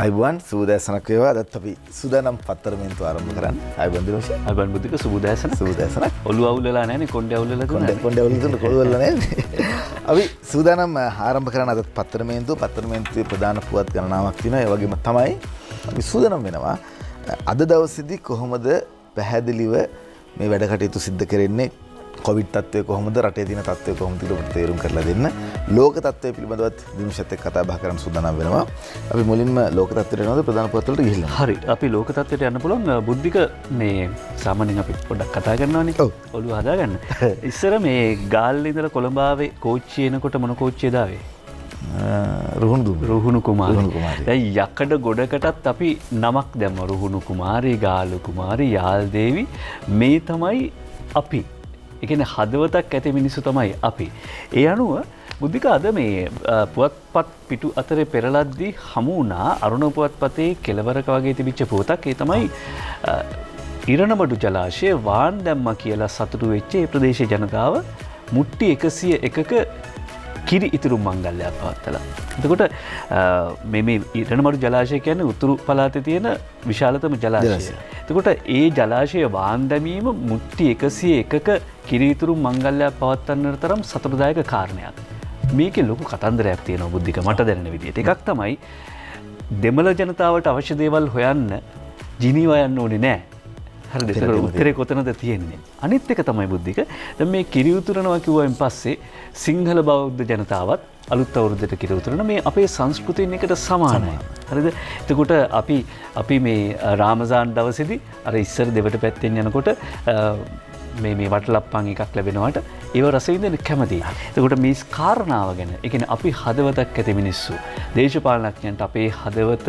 අයිබෝන් සුබෝදෑසනක් වේවා. අදත් අපි සූදානම් පත්තරමෙන්තු ආරම්භ කරන්න. අයිබෝන් දිනෝෂ. අයිබෝන් බුද්ධික සුබෝදෑසනක්. සුබෝදෑසනක්. ඔළුව අවුලලා නැහැනේ කොණ්ඩේ අවුලලා දුන්නා. කොණ්ඩේ අවුලලා දුන්නා කොළුවල්ල නැහැ. අපි සූදානම් ආරම්භ කරන අදත් පත්තරමෙන්තුවේ ප්‍රධාන පුවත් ගණනාවක් තියෙනවා. ඒ වගේම තමයි අපි සූදානම් වෙනවා. අද දවසේදී කොහොමද පැහැදිලිව මේ වැඩ කටයුතු සිද්ධ කරන්නේ? කොවිඩ් තත්ත්වය කොහොමද, රටේ තියෙන තත්ත්වය කොහොමද කියලා ඔබට තේරුම් කරලා දෙන්න. ලෝක තත්ත්වය පිළිබඳවත් දිනුෂත් එක්ක කතා බහ කරන්න සූදානම් වෙනවා. අපි මුලින්ම ලෝක තත්ත්වයට යනවාද ප්‍රධාන පුවත් වලට ගිහිල්ලා. හරි. අපි ලෝක තත්ත්වයට යන්න පුළුවන්. බුද්ධික මේ සාමාන්‍යයෙන් අපි පොඩ්ඩක් කතා කරනවානේ. ඔළුව හදාගන්න. ඉස්සර මේ ගාල්ලේ ඉඳලා කොළඹාවේ කෝච්චිය එනකොට මොන කෝච්චියද ආවේ? රුහුණු කුමාරී. දැන් යකඩ ගොඩකටත් අපි නමක් දැම්ම. රුහුණු කුමාරී, ගාලු කුමාරී, යාල්දේවි. මේ තමයි අපි. ඒ කියන්නේ හදවතක් ඇති මිනිස්සු තමයි අපි. ඒ අනුව බුද්ධික අද මේ පුවත්පත් පිටු අතරේ පෙරලද්දී හමු වුණා අරුණ පුවත්පතේ කෙළවරක වගේ තිබිච්ච පුවතක්. ඒ තමයි ඉරණමඩු ජලාශයේ වාන් දැම්මා කියලා සතුටු වෙච්ච ඒ ප්‍රදේශයේ ජනතාව මුට්ටි 101ක කිරි ඉතුරු මංගල්‍යයක් පවත්වලා. එතකොට මේ ඉරණමඩු ජලාශය කියන්නේ උතුරු පළාතේ තියෙන විශාලතම ජලාශය. එතකොට ඒ ජලාශය වාන් දැමීම මුට්ටි 101ක කිරි ඉතුරු මංගල්‍යයක් පවත්වන්නට තරම් සතුටුදායක කාරණයක්. මේකේ ලොකු කතන්දරයක් තියෙනවා බුද්ධික මට දැනෙන විදිහට. එකක් තමයි දෙමළ ජනතාවට අවශ්‍ය දේවල් හොයන්න ජිනීවා යන්න ඕනේ නැහැ. හරිද? ඒක උත්තරේ කොතනද තියෙන්නේ? අනිත් එක තමයි බුද්ධික. දැන් මේ කිරි උතුරනවා කිව්වයින් පස්සේ සිංහල බෞද්ධ ජනතාවත් අලුත් අවුරුද්දට කිරි උතුරන මේ අපේ සංස්කෘතියෙන් එකට සමානයි. හරිද? එතකොට අපි මේ රාමසාන් දවසේදී අර ඉස්සර දෙවට පැත්තෙන් යනකොට මේ වටලප්පන් එකක් ලැබෙනවට ඒව රස විඳින්න කැමතියි. එතකොට මේ කාරණාව ගැන, ඒ කියන්නේ අපි හදවතක් ඇති මිනිස්සු, දේශපාලනඥයන්ට අපේ හදවත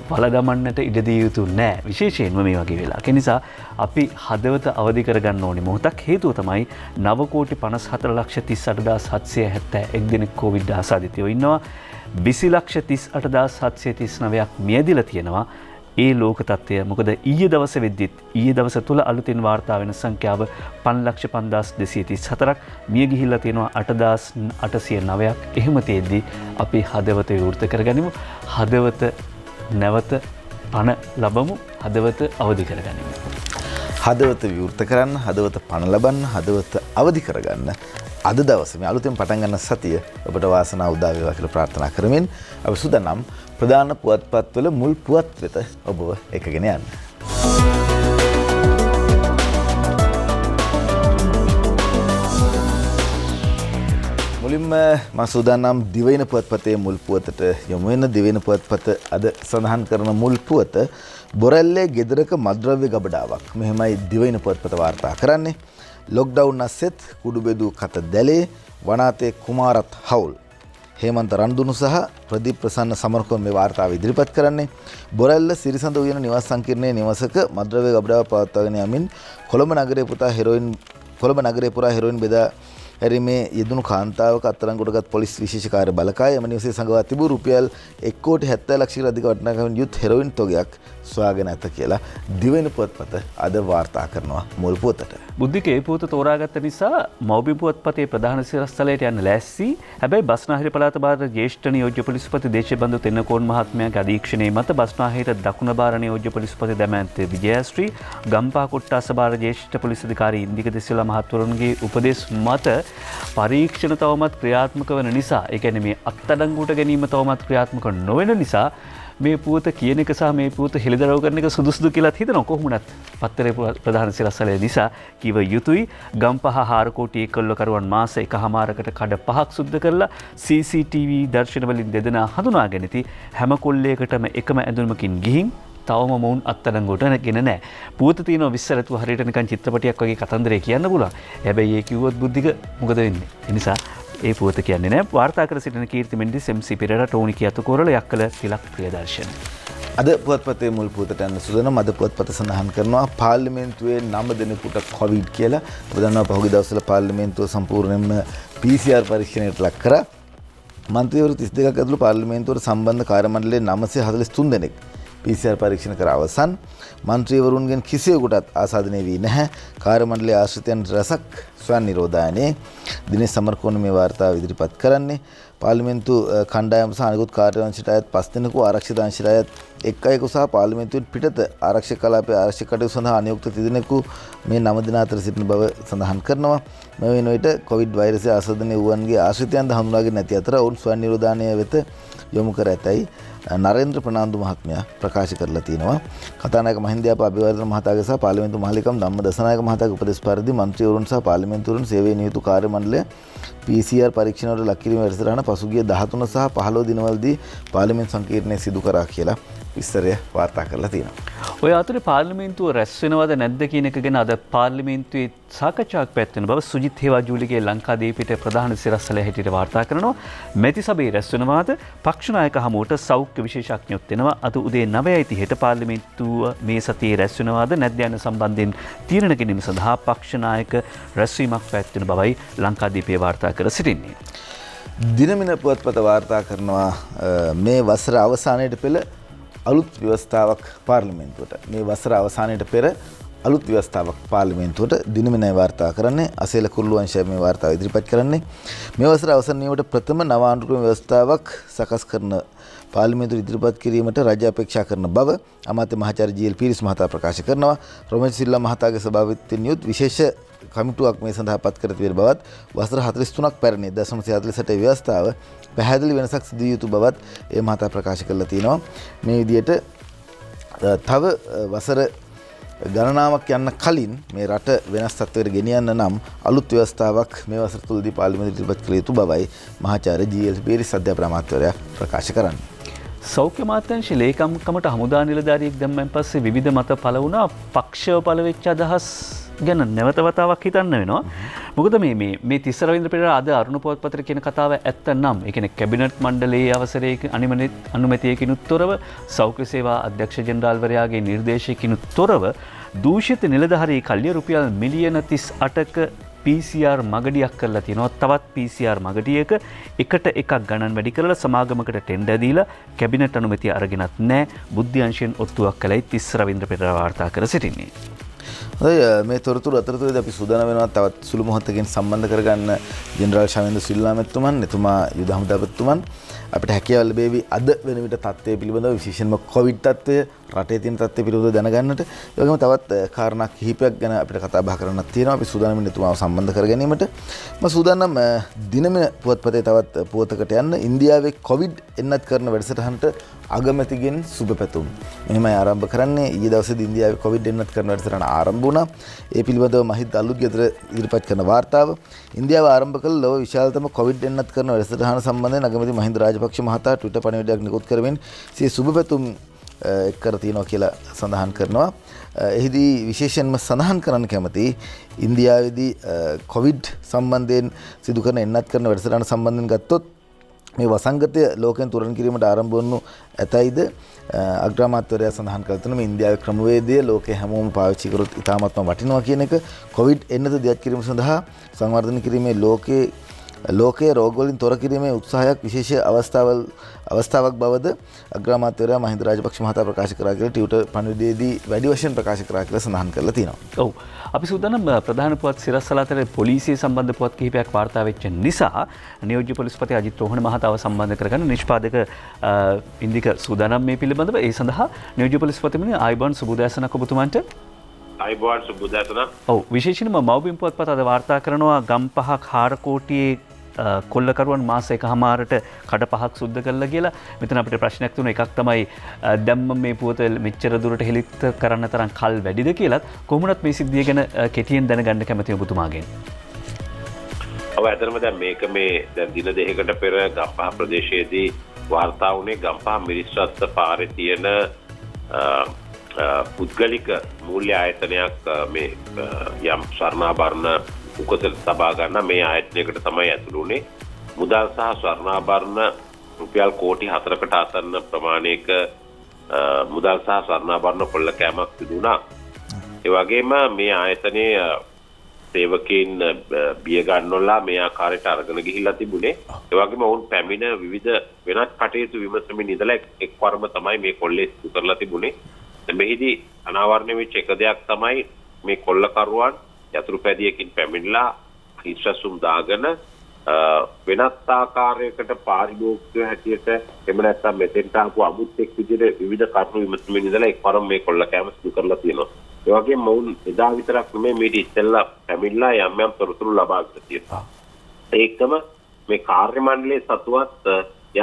වලදමන්නට ඉඩ දිය යුතු නැහැ. විශේෂයෙන්ම මේ වගේ වෙලාවක. ඒ නිසා අපි හදවත අවදි කරගන්න ඕනේ මොහොතක්. හේතුව තමයි 9,54,38,771 දෙනෙක් කොවිඩ් ආසාදිතයෝ ඉන්නවා. 20,38,739ක් මියදිලා තියෙනවා. ඒ ලෝක තත්ත්වය මොකද ඊයේ දවස තුල අලුතින් වාර්තා වෙන සංඛ්‍යාව 5,50,234ක්, මිය ගිහිල්ලා තියෙනවා 8,809ක්. එහෙම තියෙද්දි අපි හදවත විවෘත කරගනිමු. හදවත නැවත පණ ලබමු. හදවත අවදි කරගනිමු. හදවත විවෘත කරන්න, හදවත පණ ලබන්න, හදවත අවදි කරගන්න. අද දවසේ මේ අලුතෙන් පටන් ගන්න සතිය ඔබට වාසනාව උදා වේවා කියලා ප්‍රාර්ථනා කරමින් අපි සූදානම් ප්‍රධාන පුවත්පත්වල මුල් පුවත් වෙත ඔබව එකගෙන යන්න. මුලින්ම මම සූදානම් දිවයින පුවත්පතේ මුල් පුවතට යමු වෙන. දිවයින පුවත්පත අද සඳහන් කරන මුල් පුවත බොරැල්ලේ ගෙදරක මද්‍රව්‍ය ගබඩාවක්. මෙහෙමයි දිවයින පුවත්පත වාර්තා කරන්නේ. ලොක්ඩවුන් අස්සෙත් කුඩු බෙදූ කත දැලේ වනාතේ කුමාරත් හවුල්. හේමන්ත රන්දුනු සහ ප්‍රදීප් ප්‍රසන්න සමරකෝන් මේ වාර්තාව ඉදිරිපත් කරන්නේ. බොරැල්ල සිරිසඳ උයන නිවාස සංකීර්ණයේ නිවසක මද්‍රව්‍ය ගබඩාව පවත්වාගෙන යමින් කොළඹ නගරේ පුරා හෙරොයින් බෙදා හැරීමේ යෙදුණු කාන්තාවක අත්අඩංගුවටගත් පොලිස් විශේෂ කාර්ය බලකාය එම නිවසේ සංගවා තිබූ රුපියල් 1,70,00,000කට අධික වටිනාකමින් යුත් හෙරොයින් තොගයක් සොයාගෙන ඇත කියලා දිවයින පුවත්පත අද වාර්තා කරනවා මුල් පුවතට. බුද්ධික ඒ පුවත තෝරාගත්ත නිසා මව්බිම් පුවත්පතේ ප්‍රධාන සිරස්තලයට යන්න ලෑස්ති. හැබැයි බස්නාහිර පළාත භාර ජ්‍යෙෂ්ඨ නියෝජ්‍ය පොලිස්පති දේශබන්දු තෙන්නකෝන් මහත්මයාගේ අධීක්ෂණයේ මත බස්නාහිර දකුණ භාර නියෝජ්‍ය පොලිස්පති දමයන්ත විජයශ්‍රී, ගම්පහ කොට්ටාස භාර ජ්‍යෙෂ්ඨ පොලිස් අධිකාරී ඉන්දික දෙසියුලා මහත්වරුන්ගේ උපදෙස් මත පරීක්ෂණ තවමත් ක්‍රියාත්මක වන නිසා, ඒ කියන්නේ මේ අත්අඩංගුවට ගැනීම තවමත් ක්‍රියාත්මක නොවන නිසා මේ පුවත කියන එක සහ මේ පුවත හෙළිදරව් කරන එක සුදුසුදු කියලා හිතනවා. කොහොමුණත් පත්තරේ ප්‍රධාන සිරස්තලය නිසා කිව යුතුයි. ගම්පහ 4 කෝටි ඒකල්වකරුවන් මාස 1.5කට කඩ 5ක් සුද්ධ කරලා CCTV දර්ශන වලින් දෙදෙනා හඳුනා ගැනීමති. හැම කොල්ලයකටම එකම ඇඳුමකින් ගිහින් තවම මොවුන් අත්අඩංගුවට ගෙන නැහැ. පුවත තියෙනවා විශ්සරතුව හරියට නිකන් චිත්‍රපටයක් වගේ කතන්දරේ කියන්න පුළුවන්. හැබැයි ඒ කිව්වොත් බුද්ධික මොකද වෙන්නේ? ඒ නිසා ඒ පුවත කියන්නේ නැහැ. වාර්තා කර සිටින කීර්ති මෙන්ඩිස්, MC පෙරේරා, ටෝනි කියතුකෝරළ, යක්කල තිලක් ප්‍රියදර්ශන. අද පුවත්පතේ මුල් පුවතට යන සූදානම්. අද පුවත්පත සඳහන් කරනවා පාර්ලිමේන්තුවේ 9 දෙනෙකුට කොවිඩ් කියලා. ඔබ දන්නවා පහුගිය දවස්වල පාර්ලිමේන්තුව සම්පූර්ණයෙන්ම PCR පරීක්ෂණයට ලක් කරා. මන්ත්‍රීවරු 32ක් ඇතුළු පාර්ලිමේන්තුවට සම්බන්ධ කාර්ය මණ්ඩලයේ 943 දෙනෙක් PCR පරීක්ෂණ කර අවසන්. මන්ත්‍රීවරුන්ගෙන් කිසිවෙකුටත් ආසාදනය වී නැහැ. කාර්ය මණ්ඩලයේ ආශ්‍රිතයන් රැසක් ස්වයං නිරෝධායනයේ දිනේෂ් සමරකෝන් මේ වාර්තාව ඉදිරිපත් කරන්නේ. පාර්ලිමේන්තු කණ්ඩායම සහ අනිකුත් කාර්යාංශයට අයත් 5 දෙනෙකු ආරක්ෂිත අංශයට අයත් එක් අයෙකු සහ පාර්ලිමේන්තුවෙන් පිටත ආරක්ෂක කලාපයේ ආරක්ෂක කටයුතු සඳහා අනියුක්ත 30 දෙනෙකු මේ 9 දින අතර සිටින බව සඳහන් කරනවා. මේ වෙන විට කොවිඩ් වෛරසය ආසාදනය වූවන්ගේ ආශ්‍රිතයන්ද හඳුනාගෙන නැති අතර ඔවුන් ස්වයං නිරෝධානය වෙත යොමු කර ඇතැයි නරේන්ද්‍ර ප්‍රනාන්දු මහත්මයා ප්‍රකාශ කරලා තියෙනවා. කතානායක මහින්දයාප අබේවර්ධන මහතාගේ සහ පාර්ලිමේන්තු මහලේකම් ධම්ම දසනායක මහතාගේ උපදෙස් පරිදි මන්ත්‍රීවරුන් සහ පාර්ලිමේන්තුවරුන් සේවයේ නියුතු කාර්ය මණ්ඩලය PCR පරීක්ෂණවලට ලක් කිරීමේ වැඩසටහන පසුගිය 13 සහ 15 දිනවලදී පාර්ලිමේන්තු සංකීර්ණයේ සිදු කරා කියලා විස්තරය වාර්තා කරලා තියෙනවා. ඔය අතරේ පාර්ලිමේන්තුව රැස් වෙනවද නැද්ද කියන එක ගැන අද පාර්ලිමේන්තුවේ සාකච්ඡාවක් පැවැත්වෙන බව සුජිත් හේවාජූලිගේ ලංකාදීපිට ප්‍රධාන සිරස්වල හැටියට වාර්තා කරනවා. මැති සභාවේ රැස් වෙනවාද පක්ෂ නායක හමුවට සෞඛ්‍ය විශේෂඥයොත් එනවා. අද උදේ 9:30ට පාර්ලිමේන්තුව මේ සතියේ රැස් වෙනවාද නැද්ද යන සම්බන්ධයෙන් තීරණ ගැනීම සඳහා පක්ෂ නායක රැස්වීමක් පැවැත්වෙන බවයි ලංකාදීපේ වාර්තා කර සිටින්නේ. දිනමින පුවත්පත වාර්තා කරනවා මේ වසර අවසානයේට පෙර අලුත් ව්‍යවස්ථාවක් පාර්ලිමේන්තුවට මේ වසර අවසානයේට පෙර අලුත් ව්‍යවස්ථාවක් පාර්ලිමේන්තුවට දිනමිනයි වාර්තා කරන්නේ අසේල කුරුළුවංශය මේ වාර්තාව ඉදිරිපත් කරන්නේ මේ වසර අවසානයේට ප්‍රථම නව ආණ්ඩුක්‍රම ව්‍යවස්ථාවක් සකස් කරන පාර්ලිමේන්තුව ඉදිරිපත් කිරීමට රජය අපේක්ෂා කරන බව අමාත්‍ය මහාචාර්ය ජී.එල්. පීරිස් මහතා ප්‍රකාශ කරනවා. රොමේෂ් සිල්වා මහතාගේ සභාපතිත්වයෙන් යුත් විශේෂ කමිටුවක් මේ සඳහා පත් කර තිබෙන බවත් වසර 43ක් පැරණි 1948 ව්‍යවස්ථාව පැහැදිලි වෙනසක් සිදු යුතු බවත් ඒ මහතා ප්‍රකාශ කරලා තිනවා. මේ විදිහට තව වසර ගණනාවක් යන්න කලින් මේ රට වෙනස් තත්ත්වයකට ගෙනියන්න නම් අලුත් ව්‍යවස්ථාවක් මේ වසර තුලදී පාර්ලිමේන්තුවට ඉදිරිපත් කළ යුතු බවයි මහාචාර්ය ජී.එල්. පීරිස් අධ්‍යාපන අමාත්‍යවරයා ප්‍රකාශ කරන්නේ. සෞඛ්‍ය අමාත්‍යාංශ ලේකම්කමට හමුදා නිලධාරියෙක් දැම්මෙන් පස්සේ විවිධ මත පළ වුණා. පක්ෂව පළ වෙච්ච අදහස් ගැන නැවත වතාවක් හිතන්න වෙනවා. මොකද මේ තිස්ස රවීන්ද්‍ර පෙරේරා අද අරුණ පුවත්පතේ කියන කතාව ඇත්ත නම් ඒ කියන්නේ කැබිනට් මණ්ඩලයේ අවසරයක අනුමැතියකිනුත් තොරව සෞඛ්‍ය සේවා අධ්‍යක්ෂ ජෙනරාල්වරයාගේ නිර්දේශයකිනුත් තොරව දූෂිත නිලධාරී කල්ලිය රුපියල් මිලියන 38ක PCR මගඩියක් කරලා තියෙනවා. තවත් PCR මගඩියක එකට එකක් ගණන් වැඩි කරලා සමාගමකට ටෙන්ඩර් දීලා කැබිනට් අනුමැතිය අරගෙනත් නැහැ. බුද්ධි අංශයෙන් ඔත්තුවක් කළයි තිස්ස රවීන්ද්‍ර පෙරේරා වාර්තා කර සිටින්නේ. මේ තොරතුරු අතරතුරදී අපි සූදානම් වෙනවා තවත් සුළු මොහොතකින් සම්බන්ධ කරගන්න ජෙනරාල් ශමේන්ද්‍ර සිල්වා මැතිතුමන් එතුමා යුද හමුදාපතිතුමන් අපිට හැකියාව ලැබෙවි අද වෙන විට තත්ත්වය පිළිබඳව විශේෂයෙන්ම කොවිඩ් තත්ත්වය රටේ තියෙන තත්ත්වය පිළිබඳව දැනගන්නට ඒ වගේම තවත් කාරණා කිහිපයක් ගැන අපිට කතා බහ කරන්නත් තියෙනවා අපි සූදානම් වෙන එතුමාව සම්බන්ධ කර ගැනීමට මම සූදානම් දිනමින පුවත්පතේ තවත් පුවතකට යන්න ඉන්දියාවේ කොවිඩ් එන්නත් කරන වැඩසටහනට අගමැතිගෙන් සුබ පැතුම් මෙහෙමයි ආරම්භ කරන්නේ ඊයේ දවසේදී ඉන්දියාවේ කොවිඩ් එන්නත් කරන වැඩසටහන ආරම්භ වුණා ඒ පිළිබඳව මහින්ද අලුත් ගෙදර ඉදිරිපත් කරන වාර්තාව ඉන්දියාව ආරම්භ කළ ලොව විශාලතම කොවිඩ් එන්නත් කරන වැඩසටහන සම්බන්ධයෙන් අගමැති මහින්ද රාජපක්ෂ මහතා ට්විටර් පණිවිඩයක් නිකුත් කරමින් සිය සුබ පැතුම් එක් කර තියෙනවා කියලා සඳහන් කරනවා. එහිදී විශේෂයෙන්ම සඳහන් කරන්න කැමති ඉන්දියාවේදී කොවිඩ් සම්බන්ධයෙන් සිදු කරන එන්නත් කරන වැඩසටහන සම්බන්ධයෙන් ගත්තොත් මේ වසංගතය ලෝකෙන් තුරන් කිරීමට ආරම්භ වුණු ඇතයිද අග්‍රාමාත්‍යවරයා සඳහන් කළ තුන මේ ඉන්දියාවේ ක්‍රමවේදය ලෝකේ හැමෝම පාවිච්චි කරොත් ඉතාමත්ම වටිනවා කියන එක කොවිඩ් එන්නත දියත් කිරීම සඳහා සංවර්ධනය කිරීමේ ලෝකයේ රෝගවලින් තොර කිරීමේ උත්සාහයක් විශේෂ අවස්ථාවක් බවද අග්‍රාමාත්‍යවරයා මහින්ද රාජපක්ෂ මහතා ප්‍රකාශ කරා කියලා ට්විටර් පණිවිඩයේදී වැඩි වශයෙන් ප්‍රකාශ කරා කියලා සඳහන් කරලා තියෙනවා. ඔව්. අපි සූදානම් ප්‍රධාන පුවත් සිරස්වල අතර පොලිසිය සම්බන්ධ පුවත් කිහිපයක් වාර්තා වෙච්ච නිසා නියෝජ්‍ය පොලිස්පති අජිත් රෝහණ මහතාව සම්බන්ධ කරගන්න නිෂ්පාදක ඉන්දික සූදානම් මේ පිළිබඳව ඒ සඳහා නියෝජ්‍ය පොලිස්පතිතුමනි ආයුබෝවන් සුබෝදෑසනක් ඔබතුමන්ට. ආයුබෝවන් සුබෝදෑසනක්. ඔව් විශේෂයෙන්ම මව්බිම් පුවත්පත අද වාර්තා කරනවා ගම්පහක් 4 කෝටියේ කොල්ලකරුවන් මාස එකහමාරට කඩ පහක් සුද්ධ කළා කියලා. මෙතන අපිට ප්‍රශ්නයක් තුන එකක් තමයි දැම්ම මේ පුවත මෙච්චර දුරට හෙළිත් කරන්න තරම් කල් වැඩිද කියලාත් කොහොමවත් මේ සිද්ධිය ගැන කෙටියෙන් දැනගන්න කැමතියි ඔබතුමාගෙන්. ඔව් ඇත්තටම දැන් මේක මේ දැන් දින දෙකකට පෙර ගම්පහ ප්‍රදේශයේදී වාර්තා වුණේ ගම්පහ මිරිස්වත්ත පාරේ තියෙන පුද්ගලික මූල්‍ය ආයතනයක් මේ යම් ස්වර්ණාභරණ උකසල් සබා ගන්න මේ ආයතනයකට තමයි ඇතුළු වුණේ. මුදල් සහ ස්වර්ණාභරණ රුපියල් කෝටි 4කට ආසන්න ප්‍රමාණයක මුදල් සහ ස්වර්ණාභරණ කොල්ල කෑමක් සිදු වුණා. ඒ වගේම මේ ආයතනයේ සේවකයන් බිය ගන්නවලා මේ ආකාරයට අරගෙන ගිහිල්ලා තිබුණේ. ඒ වගේම වුන් පැමිණ විවිධ වෙනත් කටයුතු විමසමින් ඉඳලා එක්වරම තමයි මේ කොල්ලේ සිදු කරලා තිබුණේ. මෙහිදී අනාවරණය වෙච්ච එක දෙයක් තමයි මේ කොල්ලකරුවන් යතුරු පැදියකින් පැමිණලා හිස්වසුම් දාගෙන වෙනත් ආකාරයකට පාරිභෝගිකයෝ හැටියට එහෙම නැත්නම් මෙතෙන්ට ආපු අමුත්‍යෙක් විදිහට විවිධ කරුණු විමසමින් ඉඳලා එක්වරම මේ කොල්ල කෑම සිදු කරලා තියෙනවා. ඒ වගේම මොවුන් එදා විතරක් නෙමෙයි මේක ඉස්සෙල්ලා පැමිණලා යම් යම් තොරතුරු ලබාගෙන තියෙනවා. ඒකම මේ කාර්ය මණ්ඩලයේ සතුවත්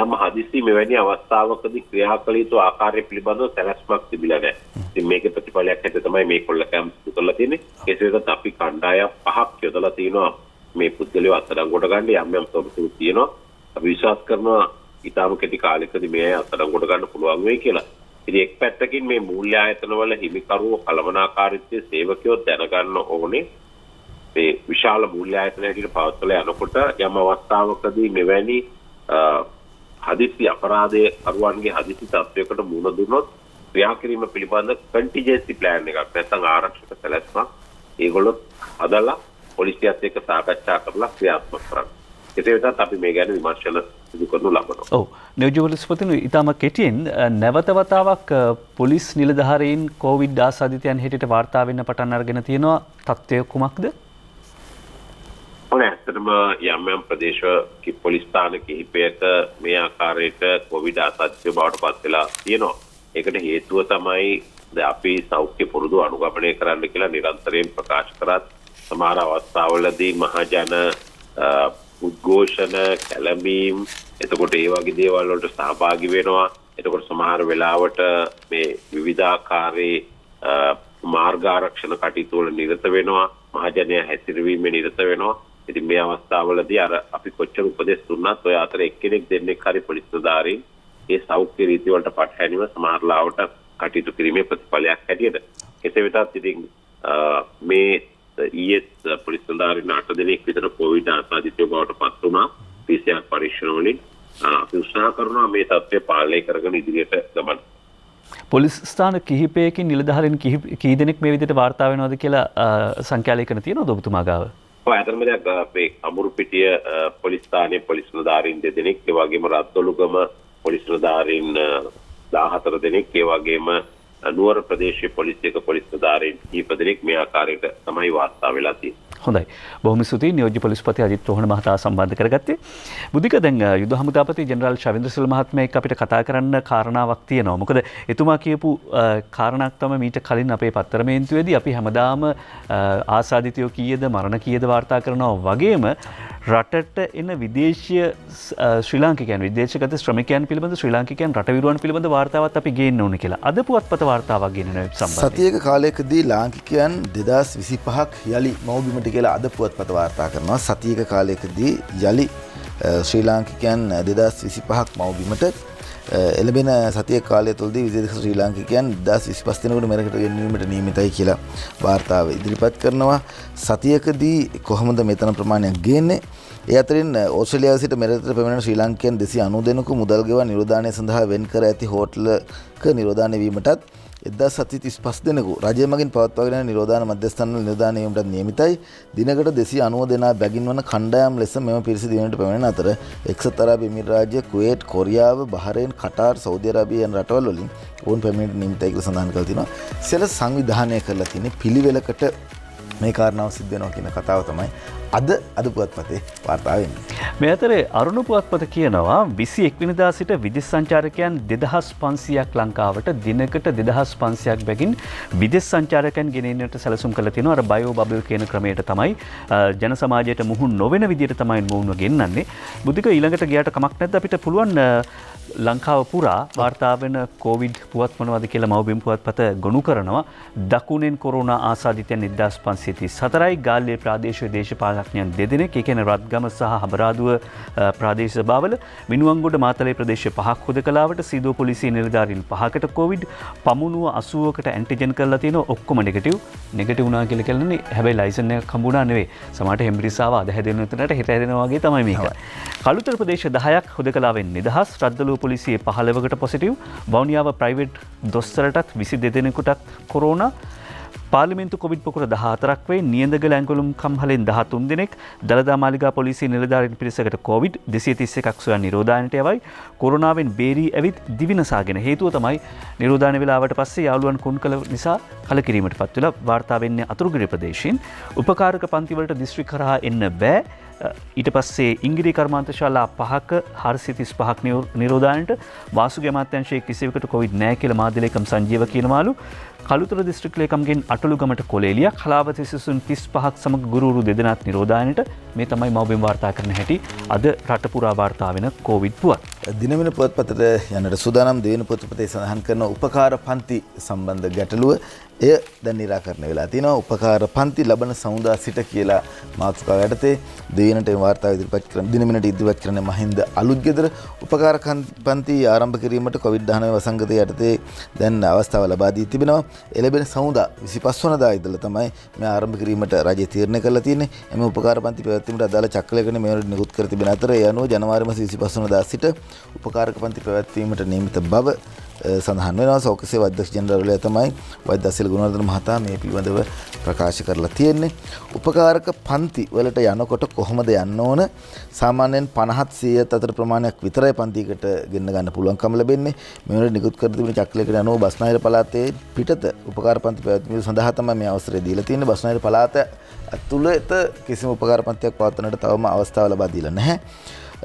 යම් හදිසි මෙවැනි අවස්ථාවකදී ක්‍රියා කළ යුතු ආකාරය පිළිබඳව සැලැස්මක් තිබිලා නැහැ. ඉතින් මේකේ ප්‍රතිඵලයක් හැටියට තමයි මේ කොල්ල කෑම සිදු කරලා තියෙන්නේ. කෙසේ වෙතත් අපි කණ්ඩායම් 5ක් යොදලා තිනවා මේ පුද්ගලයෝ අත්අඩංගුවට ගන්න යම් යම් තොරතුරු තියෙනවා. අපි විශ්වාස කරනවා ඊටම කෙටි කාලයකදී මේ අත්අඩංගුවට ගන්න පුළුවන් වෙයි කියලා. ඉතින් එක් පැත්තකින් මේ මූල්‍ය ආයතනවල හිමිකරුවෝ කළමනාකාරීත්වයේ සේවකයෝ දැනගන්න ඕනේ මේ විශාල මූල්‍ය ආයතනයකට පවත්වලා යනකොට යම් අවස්ථාවකදී මෙවැනි හදිසි අපරාධයේ කරුවන්ගේ හදිසි තත්ත්වයකට මුහුණ දුන්නොත් ක්‍රියා කිරීම පිළිබඳ කන්ටිජෙන්සි ප්ලෑන් එකක් නැත්නම් ආරක්ෂක සැලැස්මක් ඒගොල්ලෝ හදලා පොලිසියත් එක්ක සාකච්ඡා කරලා ක්‍රියාත්මක කරන්න. කෙසේ වෙතත් අපි මේ ගැන විමර්ශන සිදු කරනු ලබනවා. ඔව්. නියෝජ්‍ය පොලිස්පතිනි ඊටම කෙටියෙන් නැවත වතාවක් පොලිස් නිලධාරීන් කොවිඩ් ආසාදිතයන් හැටියට වාර්තා වෙන්න පටන් අරගෙන තියෙනවා. තත්ත්වය කුමක්ද? ඇත්තටම යම් යම් ප්‍රදේශ පොලිස් ස්ථාන කිහිපයක මේ ආකාරයට කොවිඩ් ආසාදිතය බවට පත් වෙලා තියෙනවා. ඒකට හේතුව තමයි අපි සෞඛ්‍ය පුරුදු අනුගමනය කරන්න කියලා නිරන්තරයෙන් ප්‍රකාශ කරත් සමහර අවස්ථාවලදී මහජන උද්ඝෝෂණ කැළඹීම් එතකොට ඒ වගේ දේවල් වලට සහභාගී වෙනවා. එතකොට සමහර වෙලාවට මේ විවිධාකාරයේ මාර්ග ආරක්ෂණ කටයුතු වල නිරත වෙනවා. මහජනයා හැසිරවීමේ නිරත වෙනවා. ඉතින් මේ අවස්ථාවලදී අර අපි කොච්චර උපදෙස් දුන්නත් ඔය අතර එක්කෙනෙක් දෙන්නෙක් හරි පොලිස් නිලධාරීන් ඒ සෞඛ්‍ය ರೀತಿ වලට පටහැනිව සමහර ලාවට කටයුතු කිරීමේ ප්‍රතිඵලයක් හැටියට. කෙසේ වෙතත් ඉතින් මේ ඊයේ පොලිස් නිලධාරීන් 8 දෙනෙක් විතර කොවිඩ් ආසාදිතයෝ බවට පත් වුණා. PCR පරීක්ෂණ වලින් අපි උත්සාහ කරනවා මේ තත්ත්වය පාලනය කරගෙන ඉදිරියට ගමන්. පොලිස් ස්ථාන කිහිපයකින් නිලධාරීන් කී දෙනෙක් මේ විදිහට වාර්තා වෙනවද කියලා සංඛ්‍යාලේඛන තියෙනවද ඔබතුමා ගාව? ඇතරම දැන් අපේ අමුරුපිටිය පොලිස් ස්ථානයේ පොලිස් නිලධාරීන් 2 දෙනෙක්, ඒ වගේම රද්දොළුගම පොලිස් නිලධාරීන් 14 දෙනෙක්, ඒ වගේම නුවර ප්‍රදේශයේ පොලිසියක පොලිස් නිලධාරීන් කීප දෙනෙක් මේ ආකාරයට තමයි වාර්තා වෙලා තියෙන්නේ. හොඳයි. බොහොම ස්තුතියි නියෝජ්‍ය පොලිස්පති අජිත් රෝහණ මහතා සම්බන්ධ කරගත්තේ. බුද්ධික දැන් යුද හමුදාපති ජෙනරාල් ශවින්ද්‍රසිල් මහත්මයා එක්ක අපිට කතා කරන්න කාරණාවක් තියෙනවා. මොකද එතුමා කියපු කාරණාවක් තමයි මීට කලින් අපේ පත්තරමේන්තුවේදී අපි හැමදාම ආසාදිතයෝ කීයද මරණ කීයද වාර්තා කරනවා වගේම රටට එන විදේශීය ශ්‍රී ලාංකිකයන් විදේශගත ශ්‍රමිකයන් පිළිබඳ ශ්‍රී ලාංකිකයන් රටවිරුවන් පිළිබඳ වාර්තාවක් අපි ගේන්න ඕනේ කියලා. අද පුවත්පත වාර්තාවක් ගෙනෙන සම්බන්ධයෙන් සතියක කාලයකදී ලාංකිකයන් 2025ක් යලි මව්බිමට කියලා අද පුවත්පත වාර්තා කරනවා. සතියක කාලයකදී යලි ශ්‍රී ලාංකිකයන් 2025ක් මව්බිමට එළඹෙන සතිය කාලය තුළදී විදේශ ශ්‍රී ලාංකිකයන් 2025 දෙනෙකුට මෙරකට ගෙන්වීමට නියමිතයි කියලා වාර්තාව ඉදිරිපත් කරනවා. සතියකදී කොහොමද මෙතන ප්‍රමාණයක් ගේන්නේ? ඒ අතරින් ඕස්ට්‍රේලියාව සිට මෙරටට පැමිණෙන ශ්‍රී ලාංකිකයන් 290 දෙනෙකු මුදල් ගෙවා නිරෝධානය සඳහා වෙන් කර ඇති හෝටලක නිරෝධානය වීමටත් 1735 දෙනෙකු රජය මගින් පවත්වාගෙන යන නිරෝධාන මධ්‍යස්ථානවල නිරෝධානය වීමටත් නියමිතයි. දිනකට 290 දෙනා බැගින් වන කණ්ඩායම් ලෙස මෙම පිරිස දිනකට පැමිණෙන අතර එක්සත් අරාබි එමිරාජ්‍ය, කුවේට්, කොරියාව, බහරේන්, කටාර්, සෞදි අරාබිය යන රටවල් වලින් ඔවුන් පැමිණෙන්නට නියමිතයි කියලා සඳහන් කරලා තිනවා. සියල්ල සංවිධානය කරලා තියෙන පිළිවෙලකට මේ කාරණාව සිද්ධ වෙනවා කියන කතාව තමයි අද පුවත්පතේ වාර්තා වෙන්නේ. මේ අතරේ අරුණ පුවත්පත කියනවා 21 වෙනිදා සිට විදේශ සංචාරකයන් 2500ක් ලංකාවට දිනකට 2500ක් බැගින් විදේශ සංචාරකයන් ගෙනෙන්නට සැලසුම් කරලා තිනවා. අර බයෝ බබල් කියන ක්‍රමයට තමයි ජන සමාජයට මුහුණ නොවන විදිහට තමයි මොවුන්ව ගෙන්නන්නේ. බුද්ධික ඊළඟට ගියාට කමක් නැද්ද අපිට පුළුවන් ලංකාව පුරා වාර්තා වෙන කොවිඩ් පුවත් මොනවද කියලා මව්බිම් පුවත්පත ගොනු කරනවා. දකුණෙන් කොරෝනා ආසාදිතයන් 1534යි, ගාල්ලේ ප්‍රාදේශීය දේශපාලනඥයන් 2 දෙනෙක්, ඒ කියන්නේ රත්ගම සහ හබරාදුව ප්‍රාදේශීය සභාවල, මිනුවන්ගොඩ මාතලේ ප්‍රදේශයේ 5ක් හුදකලාවට, සීදුව පොලිසිය නිලධාරීන් 5කට කොවිඩ්, පමුණුව 80කට ඇන්ටිජන් කරලා තියෙනවා. ඔක්කොම නෙගටිව් වුණා කියලා කියන්නේ හැබැයි ලයිසන් එකක් හම්බුණා නෙවෙයි. සමහරට හෙම්බිරිසාව අද හැදෙන උතනට හෙට හැදෙනවා වගේ තමයි මේක. කළුතර ප්‍රදේශ 10ක් හුදකලාවෙන් නිදහස්, රද්දලුව පොලිසියේ 15කට පොසිටිව්, වවුනියාව ප්‍රයිවට් දොස්තරටත් 22 දෙනෙකුටත් කොරෝනා, පාර්ලිමේන්තු කොවිඩ් පොකුර 14ක් වේ. නියඳගල ඇඟලුම් කම්හලෙන් 13 දෙනෙක්, දළදා මාලිගා පොලිසිය නිලධාරීන් පිරිසකට කොවිඩ් 231ක් සොයන නිරෝධායනට යවයි. කොරෝනාවෙන් බේරී ඇවිත් දිවිනසාගෙන හේතුව තමයි නිරෝධායන වෙලාවට පස්සේ යාළුවන් කුණු කළ නිසා කලකිරීමට පත් වෙලා වාර්තා වෙන්නේ අතුරුගිරිය ප්‍රදේශයෙන්. උපකාරක පන්තිවලට දිස්ත්‍රික් කරා එන්න බෑ. ඊට පස්සේ ඉංගිරි කර්මාන්ත ශාලා 5ක 435ක් නිරෝධායනට වාසුගේ අමාත්‍යාංශයේ කිසිවකට කොවිඩ් නැහැ කියලා මාධ්‍ය ලේකම් සංජීව කියනවාලු. කළුතර දිස්ත්‍රික් ලේකම්ගෙන් අටලුගමට කොලේලියක්, හලාවත සිසුන් 35ක් සමග ගුරුවරු දෙදෙනාත් නිරෝධායනට. මේ තමයි මව්බිම් වාර්තා කරන හැටි අද රට පුරා වාර්තා වෙන කොවිඩ් පුවත්. දිනමින පුවත්පතට යන්නට සූදානම් දෙවෙනි පුවත්පතේ සඳහන් කරන උපකාර පන්ති සම්බන්ධ ගැටලුව එය දැන් නිරාකරණය වෙලා තිනවා. උපකාර පන්ති ලබන සමුදා සිට කියලා මාතෘකාව යටතේ දෙවෙනිට වාර්තාව ඉදිරිපත් කරන දිනමිනට ඉදිරිපත් කරන මහින්ද අලුත්ගෙදර උපකාර පන්ති ආරම්භ කිරීමට COVID-19 වසංගතය යටතේ දැන් අවස්ථාව ලබා දී තිබෙනවා. එළඹෙන සමුදා 25 වනදා ඉඳලා තමයි මේ ආරම්භ කිරීමට රජය තීරණය කරලා තියෙන්නේ. එම උපකාර පන්ති පැවැත්වීමට අදාළ චක්‍රලේඛන මේවට නිකුත් කර තිබෙන අතර ඒ අනුව ජනවාරි මාස 25 වනදා සිට උපකාරක පන්ති පැවැත්වීමට නියමිත බව සඳහන් වෙනවා. සෞඛ්‍ය සේවා අධ්‍යක්ෂ ජෙනරාල්වරයා තමයි වෛද්‍ය අසිල ගුණවර්ධන මහතා මේ පිළිබඳව ප්‍රකාශ කරලා තියෙන්නේ. උපකාරක පන්ති වලට යනකොට කොහොමද යන්න ඕන? සාමාන්‍යයෙන් 50-100 අතර ප්‍රමාණයක් විතරයි පන්තියකට ගෙන්න ගන්න පුළුවන්කම ලැබෙන්නේ. මේවල නිකුත් කර තිබෙන චක්‍රලේඛනය අනුව බස්නාහිර පළාතේ පිටත උපකාර පන්ති පැවැත්වීම සඳහා තමයි මේ අවසරය දීලා තියෙන්නේ. බස්නාහිර පළාත ඇතුළත කිසිම උපකාර පන්තියක් පවත්වන්නට තවම අවස්ථාව ලබා දීලා නැහැ.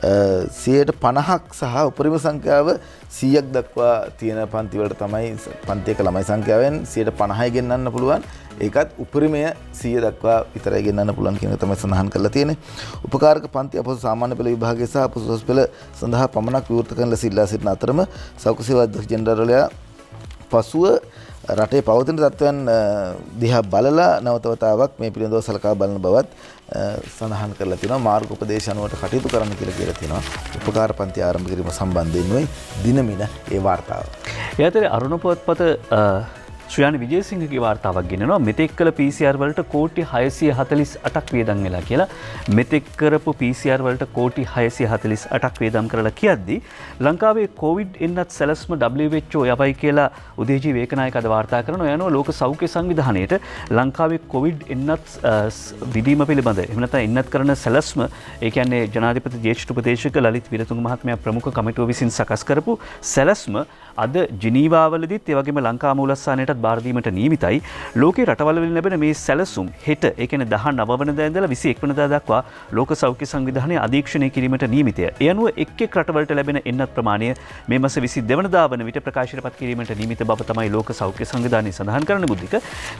50ක් සහ උපරිම සංඛ්‍යාව 100ක් දක්වා තියෙන පන්ති වලට තමයි පන්තියක ළමයි සංඛ්‍යාවෙන් 50යි ගෙන්නන්න පුළුවන්. ඒකත් උපරිමය 100 දක්වා විතරයි ගෙන්නන්න පුළුවන් කියන එක තමයි සඳහන් කරලා තියෙන්නේ. උපකාරක පන්ති අපොස සාමාන්‍ය පෙළ විභාගය සහ අපොස පෙළ සඳහා පමණක් විවෘත කරන ලෙස ඉල්ලා සිටින අතරම සෞඛ්‍ය සේවා අධ්‍යක්ෂ ජෙනරාල්වරයා පසුව රටේ පවතින තත්ත්වයන් දිහා බලලා නැවතවතාවක් මේ පිළිබඳව සලකා බලන බවත් සඳහන් කරලා තියෙනවා. මාර්ග උපදේශ අනුවට කටයුතු කරන්න කියලා තියෙනවා. උපකාර පන්ති ආරම්භ කිරීම සම්බන්ධයෙන් දිනමින ඒ වාර්තාව. ඒ අතරේ අරුණ පුවත්පත ශ්‍රියානි විජේසිංහගේ වාර්තාවක් ගෙනනවා. මෙතෙක් කළ PCR වලට කෝටි 648ක් වියදම් වෙලා කියලා. මෙතෙක් කරපු PCR වලට කෝටි 648ක් වියදම් කරලා කියද්දී ලංකාවේ කොවිඩ් එන්නත් සැලැස්ම WHO යවයි කියලා උදේජී වේකනායක අද වාර්තා කරනවා. යනවා ලෝක සෞඛ්‍ය සංවිධානයේට ලංකාවේ කොවිඩ් එන්නත් විදීම පිළිබඳ එහෙම නැත්නම් එන්නත් කරන සැලැස්ම ඒ කියන්නේ ජනාධිපති ජ්‍යෙෂ්ඨ උපදේශක ලලිත් විරතුංග මහත්මයා ප්‍රමුඛ කමිටුව විසින් සකස් කරපු සැලැස්ම අද ජිනීවාවලදීත් ඒ වගේම ලංකා මූලස්ථානයටත් බාර දීමට නියමිතයි. ලෝකේ රටවල් වලින් ලැබෙන මේ සැලසුම් හෙට ඒ කියන්නේ 19 වෙනිදා ඉඳලා 21 වෙනිදා දක්වා ලෝක සෞඛ්‍ය සංවිධානය අධීක්ෂණය කිරීමට නියමිතය. ඒ අනුව එක් රටවලට ලැබෙන එන්නත් ප්‍රමාණය මේ මාස 22 වෙනිදා වන විට ප්‍රකාශයටපත් කිරීමට නියමිත බව තමයි ලෝක සෞඛ්‍ය සංවිධානය සඳහන් කරන බුද්ධික.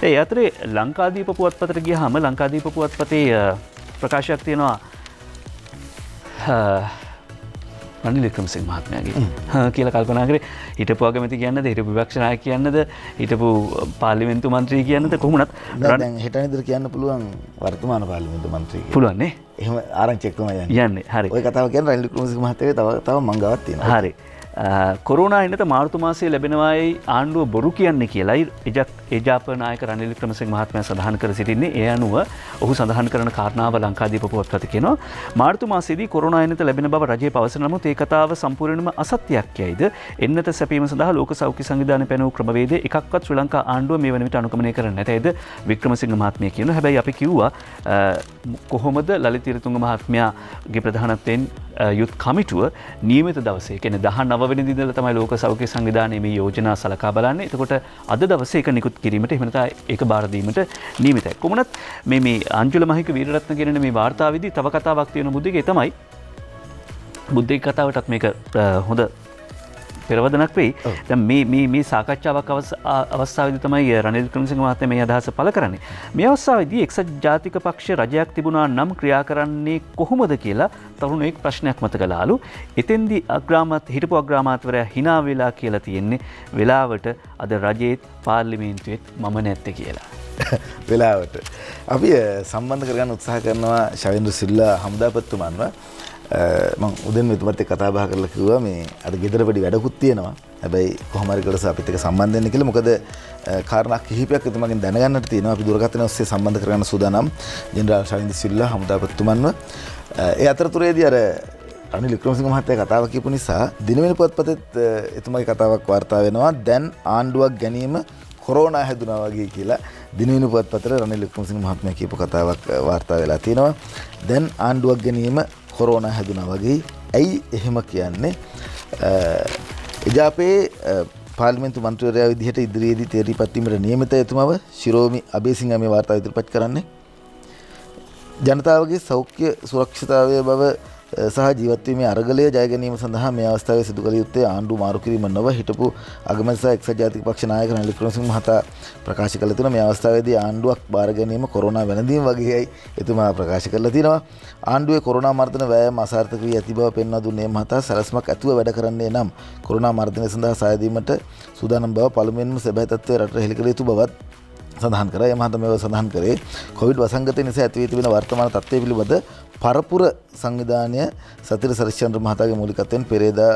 ඒ අතරේ ලංකාදීප පුවත්පතට ගියාම ලංකාදීප පුවත්පතේ ප්‍රකාශයක් තියෙනවා රනිල් වික්‍රමසිංහ මහත්මයාගේ කියලා කල්පනා කරේ. හිටපු අගමැති කියන්නද, හිටපු විපක්ෂ නායක කියන්නද, හිටපු පාර්ලිමේන්තු මන්ත්‍රී කියන්නද කොහොමද? දැන් හෙට නිතර කියන්න පුළුවන් වර්තමාන පාර්ලිමේන්තු මන්ත්‍රී කියලා. පුළුවන් නේ. එහෙම ආරංචියක් තමයි යන්නේ. හරි. ওই කතාව කියන්නේ රනිල් වික්‍රමසිංහ මහත්තයාගේ තව මංගාවක් තියෙනවා. හරි. කොරෝනා එන්නත මාර්තු මාසයේ ලැබෙනවායි ආණ්ඩුව බොරු කියන්නේ කියලායි එජාප නායක රනිල් වික්‍රමසිංහ මහත්මයා සඳහන් කර සිටින්නේ. ඒ අනුව ඔහු සඳහන් කරන කාරණාව ලංකාදීප පුවත්පත කියනවා. මාර්තු මාසයේදී කොරෝනා එන්නත ලැබෙන බව රජය පවසන නමුත් ඒ කතාව සම්පූර්ණයෙන්ම අසත්‍යයක් යයිද? එන්නත සැපීම සඳහා ලෝක සෞඛ්‍ය සංවිධානය පැනවූ ක්‍රමවේද එකක්වත් ශ්‍රී ලංකා ආණ්ඩුව මේ වන විට අනුගමනය කරන්නේ නැතයිද? වික්‍රමසිංහ මහත්මයා කියනවා. හැබැයි අපි කිව්වා කොහොමද ලලිත් විරතුංග මහත්මයාගේ ප්‍රධානත්වයෙන් යුත් කමිටුව නියමිත දවසේ කියන්නේ 19 වෙනිදා ඉඳලා තමයි ලෝක සෞඛ්‍ය සංවිධානයේ මේ යෝජනා සලකා බලන්නේ. එතකොට අද දවසේ ඒක නිකුත් කිරීමට එහෙම නැත්නම් ඒක බාර දීමට නියමිතයි. කොමුණත් මේ අංජුල මහික වීරරත්න කියන මේ වාර්තාවේදී තව කතාවක් තියෙන බුද්ධිකේ තමයි බුද්ධික කතාවටත් මේක හොඳ පෙරවදනක් වෙයි. දැන් මේ සාකච්ඡාවක් අවස්ථාවේදී තමයි රනිල් වික්‍රමසිංහ මහත්මයා මේ අදහස පළ කරන්නේ. මේ අවස්ථාවේදී එක්සත් ජාතික පක්ෂ රජයක් තිබුණා නම් ක්‍රියා කරන්නේ කොහොමද කියලා තරුණයෙක් ප්‍රශ්නයක් මත කළාලු. එතෙන්දී හිටපු අග්‍රාමාත්‍යවරයා hina වෙලා කියලා තියෙන්නේ වෙලාවට අද රජයේත් පාර්ලිමේන්තුවේත් මම නැත්තේ කියලා. වෙලාවට අපි සම්බන්ධ කරගන්න උත්සාහ කරනවා ශවේන්ද්‍ර සිල්ලා හමුදාපතිතුමන්ව. මම උදෙන් මෙතුමත් එක්ක කතා බහ කරලා කිව්වා මේ අද ගෙදර වැඩි වැඩකුත් තියෙනවා. හැබැයි කොහොම හරි කරලා අපිත් එක්ක සම්බන්ධ වෙන්න කියලා. මොකද කාරණා කිහිපයක් එතුමාගෙන් දැනගන්නට තියෙනවා. අපි දුරකථන ඔස්සේ සම්බන්ධ කරගන්න සූදානම් ජෙනරාල් ශවේන්ද්‍ර සිල්ලා හමුදාපතිතුමන්ව. ඒ අතරතුරේදී අර රනිල් වික්‍රමසිංහ මහත්තයා කතාව කියපු නිසා දිනවෙන පුවත්පතෙත් එතුමාගේ කතාවක් වාර්තා වෙනවා. දැන් ආණ්ඩුවක් ගැනීම කොරෝනා හැදුනා වගේ කියලා දිනවින පුවත්පතේ රනිල් වික්‍රමසිංහ මහත්මයා කියපු කතාවක් වාර්තා වෙලා තිනවා. දැන් ආණ්ඩුවක් ගැනීම කොරෝනා හැදුනා වගේ. ඇයි එහෙම කියන්නේ? එජාපේ පාර්ලිමේන්තු මන්ත්‍රීවරයා විදිහට ඉදිරියේදී තේරීපත් වීමට නියමිත එතුමව ශිරෝමි අබේසිංහ මේ වාර්තාව ඉදිරිපත් කරන්නේ. ජනතාවගේ සෞඛ්‍ය සුරක්ෂිතතාවය බව සහ ජීවත්වීමේ අරගලය ජය ගැනීම සඳහා මේ අවස්ථාවේ සිදු කළ යුත්තේ ආණ්ඩුව මාරු කිරීම නොව හිටපු අගමැති සහ එක්සත් ජාතික පක්ෂ නායක රනිල් වික්‍රමසිංහ මහතා ප්‍රකාශ කළ තුන මේ අවස්ථාවේදී ආණ්ඩුවක් බාර ගැනීම කොරෝනා වෙනදීම වගේයි එතුමා ප්‍රකාශ කරලා තිනවා. ආණ්ඩුවේ කොරෝනා මර්ධන වෑයම අසාර්ථක වී ඇති බව පෙන්වා දුන්නේ මහතා සැලැස්මක් ඇතුව වැඩ කරන්නේ නම් කොරෝනා මර්ධනය සඳහා සහාය දීමට සූදානම් බව පළමුවෙන්ම සැබෑ තත්ත්වය රටට හෙළි කළ යුතු බවත් සඳහන් කරා. ඒ මහතා මේව සඳහන් කරේ කොවිඩ් වසංගතය නිසා ඇති වී තිබෙන වර්තමාන තත්ත්වය පිළිබඳ පරපුර සංවිධානය සතිර සරිච්චන්ද්‍ර මහතාගේ මූලිකත්වයෙන් පෙරේදා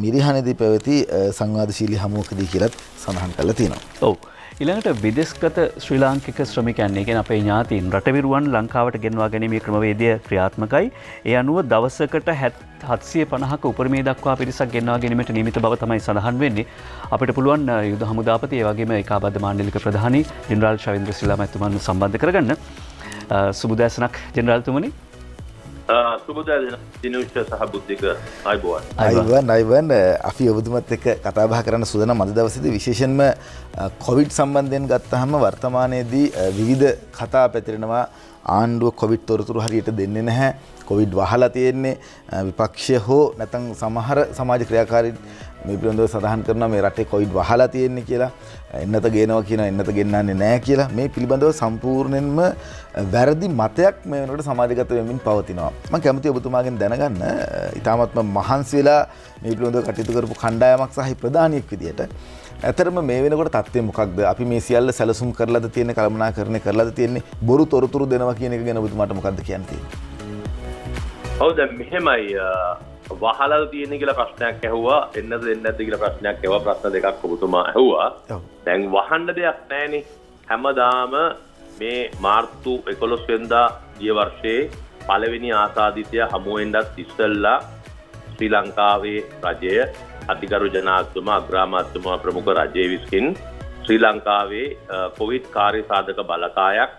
මිරිහණේදී පැවති සංවාදශීලී හමුවකදී කියලත් සඳහන් කරලා තියෙනවා. ඔව්. ඊළඟට විදේශගත ශ්‍රී ලාංකික ශ්‍රමිකයන් කියන අපේ ඥාතීන් රටවිරුවන් ලංකාවට ගෙන්වා ගැනීමේ ක්‍රමවේදය ක්‍රියාත්මකයි. ඒ අනුව දවසකට 750ක උපරිමය දක්වා පිරිසක් ගෙන්වා ගැනීමට නියමිත බව තමයි සඳහන් වෙන්නේ. අපිට පුළුවන් යුද හමුදාපති ඒ වගේම ඒකාබද්ධ මාණ්ඩලික ප්‍රධානී ජෙනරාල් ශවේන්ද්‍ර සිල්වා මැතිතුමන් සම්බන්ධ කරගන්න. සුබදෑසනක් ජෙනරාල්තුමනි. සුබදෑසන දිනුෂ්ඨ සහ බුද්ධික අයබෝවන්. අයබෝවන් අපි ඔබතුමත් එක්ක කතා බහ කරන්න සූදානම් අද දවසේදී විශේෂයෙන්ම කොවිඩ් සම්බන්ධයෙන් ගත්තාම වර්තමානයේදී විවිධ කතා පැතිරෙනවා. ආණ්ඩුව කොවිඩ් තොරතුරු හරියට දෙන්නේ නැහැ. කොවිඩ් වහලා තියෙන්නේ විපක්ෂය හෝ නැත්නම් සමහර සමාජ ක්‍රියාකාරීන් මේ පිළිබඳව සඳහන් කරනවා මේ රටේ කොවිඩ් වහලා තියෙන්නේ කියලා. එන්නත ගේනවා කියන එන්නත ගෙන්නන්නේ නැහැ කියලා. මේ පිළිබඳව සම්පූර්ණයෙන්ම වැරදි මතයක් මේ වෙනකොට සමාජගත වෙමින් පවතිනවා. මම කැමතියි ඔබතුමාගෙන් දැනගන්න ඉතාමත්ම මහන්සි වෙලා මේ පිළිබඳව කටයුතු කරපු කණ්ඩායමක් සහ ප්‍රධානියෙක් විදියට ඇතරම මේ වෙනකොට තත්ත්වය මොකක්ද? අපි මේ සියල්ල සැලසුම් කරලාද තියෙන්නේ, කළමනාකරණය කරලාද තියෙන්නේ, බොරු තොරතුරු දෙනවා කියන එක ගැන ඔබතුමාට මොකක්ද කියන්න තියෙන්නේ? ඔව් දැන් මෙහෙමයි වහලා තියෙන කියලා ප්‍රශ්නයක් ඇහුවා, එන්නද දෙන්නේ නැද්ද කියලා ප්‍රශ්නයක් ඇහුවා. ප්‍රශ්න දෙකක් ඔබතුමා ඇහුවා. දැන් වහන්න දෙයක් නැහැනේ. හැමදාම මේ මාර්තු 11 වෙනිදා ගිය වර්ෂයේ පළවෙනි ආසාදිතය හමු වෙන්නත් ඉස්සෙල්ලා ශ්‍රී ලංකාවේ රජය අධිකරු ජනාධිපතිතුමා අග්‍රාමාත්‍යතුමා ප්‍රමුඛ රජයේ විසින් ශ්‍රී ලංකාවේ කොවිඩ් කාර්ය සාධක බලකායක්